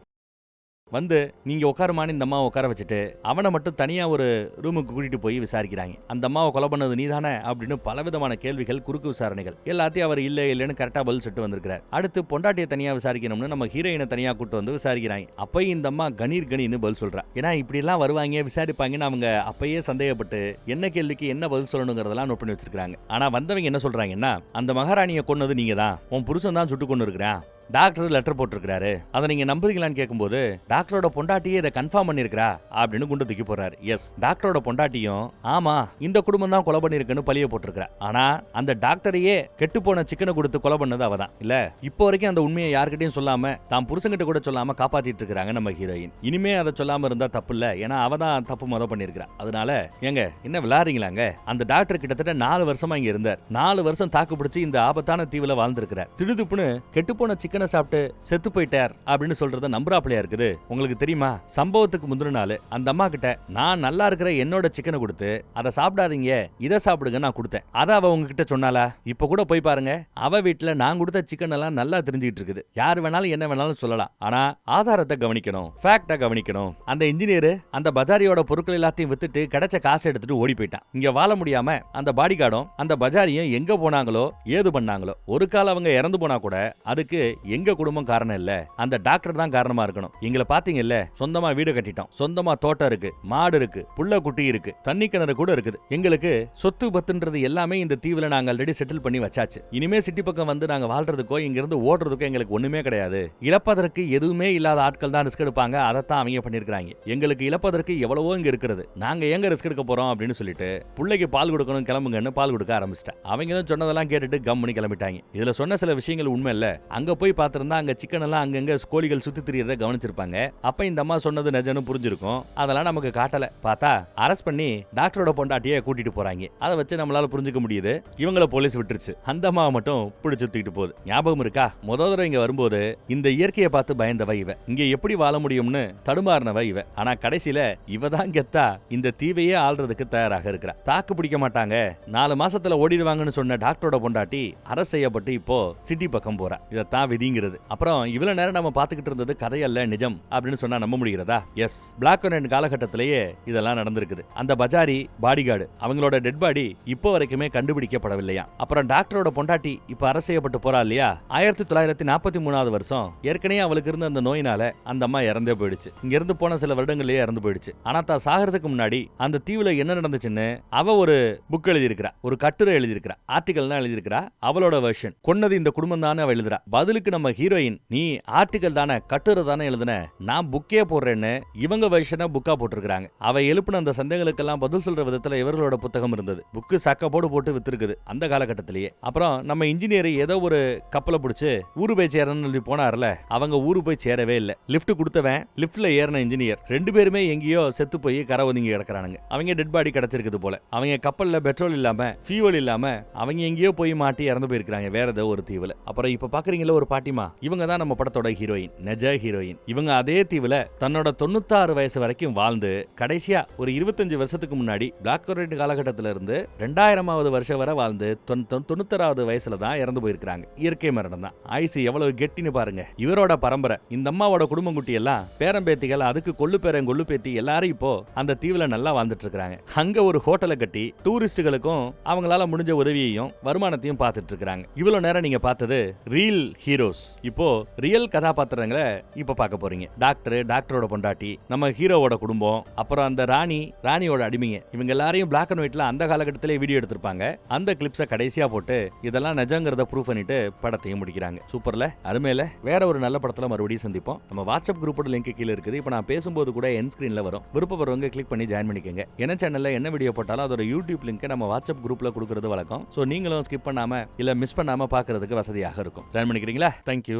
வந்து நீங்க உட்காருமான்னு இந்த அம்மாவை உட்கார வச்சுட்டு அவனை மட்டும் தனியா ஒரு ரூமுக்கு கூட்டிட்டு போய் விசாரிக்கிறாங்க. அந்த அம்மாவை கொலை பண்ணது நீதானே அப்படின்னு பலவிதமான கேள்விகள், குறுக்கு விசாரணைகள் எல்லாத்தையும் அவர் இல்லைன்னு கரெக்டா பதில் சொல்லிட்டு வந்திருக்கிறார். அடுத்து பொண்டாட்டியை தனியா விசாரிக்கணும்னு நம்ம ஹீரோயினை தனியா கூட்டு வந்து விசாரிக்கிறாங்க. அப்பயும் இந்த அம்மா கணீர்னு பதில் சொல்றா. ஏன்னா இப்படி எல்லாம் வருவாங்க விசாரிப்பாங்கன்னு அவங்க அப்பயே சந்தேகப்பட்டு என்ன கேள்விக்கு என்ன பதில் சொல்லணுங்கிறதெல்லாம் நோட் பண்ணி வச்சிருக்காங்க. ஆனா வந்தவங்க என்ன சொல்றாங்கன்னா, அந்த மகாராணியை கொன்னது நீங்க தான், உன் புருஷன் தான் சுட்டு கொண்டு இருக்கிறான், டாக்டர் லெட்டர் போட்டிருக்காரு, அதை நீங்க நம்புறீங்களான்னு கேட்கும்போது டாக்டரோட பொண்டாட்டியே இதை கன்ஃபார்ம் பண்ணிருக்கா அப்படின்னு குண்டு தூக்கி போறாரு. எஸ், டாக்டரோட பொண்டாட்டியும் ஆமா இந்த குடும்பம் தான் கொலை பண்ணிருக்குன்னு பழிய போட்டிருக்கா. ஆனா அந்த டாக்டரையே கெட்டு போன சிக்கனை கொடுத்து கொலை பண்ணது அவதான் இல்ல. இப்போ வரைக்கும் அந்த உண்மையை யார்கிட்டயும் சொல்லாம தான் புருஷங்கிட்ட கூட சொல்லாம காப்பாத்திட்டு இருக்காங்க நம்ம ஹீரோயின். இனிமே அதை சொல்லாம இருந்தா தப்பு இல்ல, ஏன்னா அவதான் தப்பு பண்ணிருக்கா. அதனால ஏங்க என்ன விளையாடுறீங்களாங்க, அந்த டாக்டர் கிட்டத்தட்ட 4 வருஷமா இங்க இருந்தார். 4 வருஷம் தாக்கு பிடிச்சு இந்த ஆபத்தான தீவுல வாழ்ந்திருக்கிறார். திடுதுப்புன்னு கெட்டு போன சிக்கனை சாப்பிட்டு செத்து போயிட்டார் அப்படின்னு சொல்றத நம்புறாப்லையா இருக்குது. உங்களுக்கு தெரியுமா, சம்பவத்துக்கு முந்தின நாள் அந்த அம்மா கிட்ட நான் நல்லா இருக்கிற என்னோட சிக்கனை கொடுத்து அதை சாப்பிடாதீங்க இதை சாப்பிடுங்க நான் கொடுத்தேன். அதை அவ உங்ககிட்ட சொன்னாலா? இப்ப கூட போய் பாருங்க, அவ வீட்டுல நான் கொடுத்த சிக்கன் எல்லாம் நல்லா தெரிஞ்சுக்கிட்டு இருக்குது. யார் வேணாலும் என்ன வேணாலும் சொல்லலாம், ஆனா ஆதாரத்தை கவனிக்கணும், ஃபேக்டா கவனிக்கணும். அந்த இன்ஜினியர் அந்த பஜாரியோட பொருட்கள் எல்லாத்தையும் வித்துட்டு கிடைச்ச காசு எடுத்துட்டு ஓடி போயிட்டான். இங்க வாழ முடியாம அந்த பாடிகார்டும் அந்த பஜாரியும் எங்க போனாங்களோ ஏது பண்ணாங்களோ, ஒரு கால அவங்க இறந்து போனா கூட அதுக்கு எங்க குடும்பம் காரணம் இல்ல, அந்த டாக்டர் தான் காரணமா இருக்கணும். எங்களை பாத்தீங்கல்ல, சொந்தமா வீடு கட்டிட்டோம், சொந்தமா தோட்டம் இருக்கு, மாடு இருக்கு, புள்ள குட்டி இருக்கு, தண்ணி கிணறு கூட இருக்குது. எங்களுக்கு சொத்து பத்துன்றது எல்லாமே இந்த தீவுல நாங்க ஆல்ரெடி செட்டில் பண்ணி வச்சாச்சு. இனிமே சிட்டி பக்கம் வந்து நாங்க வாழ்றதுக்கோ இங்க இருந்து ஓடுறதுக்கோ எங்களுக்கு ஒண்ணுமே கிடையாது. இழப்பதற்கு எதுவுமே இல்லாத ஆட்கள் தான் ரிஸ்க் எடுப்பாங்க, அதைத்தான் அவங்க பண்ணிருக்காங்க. எங்களுக்கு இழப்பதற்கு எவ்வளவோ இங்க இருக்கிறது, நாங்க எங்க ரிஸ்க் எடுக்க போறோம் அப்படின்னு சொல்லிட்டு பிள்ளைக்கு பால் கொடுக்கணும் கிளம்புங்கன்னு பால் கொடுக்க ஆரம்பிச்சிட்டேன். அவங்க சொன்னதெல்லாம் கேட்டுட்டு கம்மனி கிளம்பிட்டாங்க. இதுல சொன்ன சில விஷயங்கள் உண்மை இல்ல. அங்க போய் பார்த்திருந்தா அங்க சிக்கன் எல்லாம் அங்கங்க கோழிகள் சுத்தி திரியறத கவனிச்சிருப்பாங்க. அப்ப இந்த அம்மா சொன்னது நிஜம்னு புரிஞ்சிருக்கும். அதெல்லாம் நமக்கு காட்டல. பார்த்தா அரெஸ்ட் பண்ணி டாக்டரோட பொண்டாட்டியை கூட்டிட்டு போறாங்க. அதை வச்சு நம்மளால புரிஞ்சுக்க முடியுது இவங்கள போலீஸ் விட்டுருச்சு. அந்த அம்மா மட்டும் பிடிச்சு தூக்கிட்டு போகுது. ஞாபகம் இருக்கா, முதல் தடவை இங்க வரும்போது இந்த இயற்கையை பார்த்து பயந்தவ இவ, இங்க எப்படி வாழ முடியும்னு தடுமாறினவ இவ. ஆனா கடைசியில இவ தான் கெத்தா இந்த தீவையே ஆள்றதுக்கு தயாராக இருக்கிறா. தாக்கு பிடிக்க மாட்டாங்க, 4 மாசத்துல ஓடிடுவாங்கன்னு சொன்ன டாக்டரோட பொண்டாட்டி அரசு செய்யப்பட்டு இப்போ சிட்டி பக்கம் போறா. இதைத்தான் விதிங்கிறது. அப்புறம் இவ்வளவு நேரம் நம்ம பாத்துக்கிட்டு இருந்தது கதையல்ல நிஜம் அப்படின்னு சொன்னா நம்ப முடிகிறதா? எஸ், பிளாக் அண்ட் ஒயிட் காலகட்டத்திலேயே இதெல்லாம் நடந்திருக்குது. அந்த பஜாரி பாடிகார்டு அவங்களோட டெட் பாடி இப்போ வரைக்குமே கண்டுபிடிக்கப்படவில்லையா. அப்புறம் டாக்டரோட பொண்டாட்டி இப்ப அரசு செய்யப்பட்டு போறா இல்லையா, 1943 வருஷம் ஏற்கனவே அவளுக்கு இருந்த அந்த நோயினால அந்த அம்மா இறந்தே போயிடுச்சு. இங்க இருந்து போன சில வருடங்கள்லயே இறந்து போயிடுச்சு. ஆனா தான் சாகிறதுக்கு முன்னாடி அந்த தீவுல என்ன நடந்துச்சுன்னு அவ ஒரு புக் எழுதியிருக்கிறா, ஒரு கட்டுரை எழுதியிருக்கிறா, ஆர்டிகல் தான் எழுதியிருக்கிறா. அவளோட வெர்ஷன் கொன்னது இந்த குடும்பம் தான் அவ எழுதுறா. பதிலுக்கு அதுக்கு நம்ம ஹீரோயின், நீ ஆர்டிகல் தானே, கட்டுரை தானே எழுதுன, நான் புக்கே போடுறேன்னு இவங்க வெர்ஷனை புக்கா போட்டிருக்காங்க. அவ எழுப்பின அந்த சந்தேகங்களுக்கெல்லாம் பதில் சொல்ற விதத்துல இவர்களோட புத்தகம் இருந்தது. புக்கு சக்கப்போடு போட்டு வித்திருக்குது அந்த காலகட்டத்திலேயே. அப்புறம் நம்ம இன்ஜினியர் ஏதோ ஒரு கப்பலை பிடிச்சு ஊரு போய் சேரணும்னு போனார்ல, அவங்க ஊரு போய் சேரவே இல்லை. லிப்ட் கொடுத்தவன், லிப்ட்ல ஏறின இன்ஜினியர், 2 பேருமே எங்கேயோ செத்து போய் கரை ஒதுங்கி கிடக்குறானுங்க. அவங்க டெட் பாடி கிடைச்சிருக்குது போல. அவங்க கப்பல்ல பெட்ரோல் இல்லாம, ஃபியூவல் இல்லாம அவங்க எங்கேயோ போய் மாட்டி இறந்து போயிருக்காங்க வேற ஏதோ ஒரு தீவுல. அப்புறம் இப்ப பாக்குறீங்களா ஒரு பாட்டிமா, இவங்க தான் நம்ம படத்தோட ஹீரோயின், நெஜ ஹீரோயின். இவங்க அதே தீவுல தன்னோட 96 வயசு வரைக்கும் வாழ்ந்து கடைசியா ஒரு 25 வருஷத்துக்கு முன்னாடி பிளாக் அண்ட் ஒயிட் காலகட்டத்தில இருந்து 2000வது வருஷம் வரை வாழ்ந்து 96வது வயசுல தான் இறந்து போயிருக்காங்க. இயற்கை மரணம் தான். ஆயுசு எவ்வளவு கெட்டின்னு பாருங்க. இவரோட பரம்பரை, இந்த அம்மாவோட குடும்பம் குட்டி எல்லாம் பேரம்பேத்திகள், அதுக்கு கொள்ளு பேரன் கொள்ளு பேத்தி எல்லாரும் இப்போ அந்த தீவுல நல்லா வாழ்ந்துட்டு இருக்காங்க. அங்க ஒரு ஹோட்டலை கட்டி டூரிஸ்டுகளுக்கும் அவங்களால முடிஞ்ச உதவியையும் வருமானத்தையும் பார்த்துட்டு இருக்காங்க. இவ்வளவு நேரம் நீங்க பார்த்தது ரியல் ஹீரோஸ். இப்போ ரியல் கதாபாத்திரங்களை இப்ப பார்க்க போறீங்க. டாக்டர், டாக்டரோட பொண்டாட்டி, நம்ம ஹீரோவோட குடும்பம், அப்புறம் அந்த ராணியோட அடிமைங்க, இவங்க எல்லாரையும் பிளாக் அண்ட் ஒயிட்ல அந்த காலகட்டத்திலே வீடியோ எடுத்திருப்பாங்க. அந்த கிளிப்ஸை கடைசியா போட்டு இதெல்லாம் நிஜங்கிறத ப்ரூவ் பண்ணிட்டு படத்தையும் முடிக்கிறாங்க. சூப்பர்ல, அருமையில. வேற ஒரு நல்ல படத்துல மறுபடியும் சந்திப்போம். நம்ம வாட்ஸ்அப் குரூப்போட லிங்க் கீழே இருக்குது. இப்போ நான் பேசும்போது கூட என் ஸ்கிரீன்ல வரும். விருப்பப்படுறவங்க கிளிக் பண்ணி ஜாயின் பண்ணிக்கங்க. என்ன சேனல்ல என்ன வீடியோ போட்டாலும் அதோட யூடியூப் லிங்க் நம்ம வாட்ஸ்அப் குரூப்ல கொடுக்கறது வழக்கம். சோ நீங்களும் ஸ்கிப் பண்ணாம இல்ல மிஸ் பண்ணாம பாக்குறதுக்கு வசதியாக இருக்கும். ஜாயின் பண்ணிக்கிறீங்களா? தேங்க்யூ.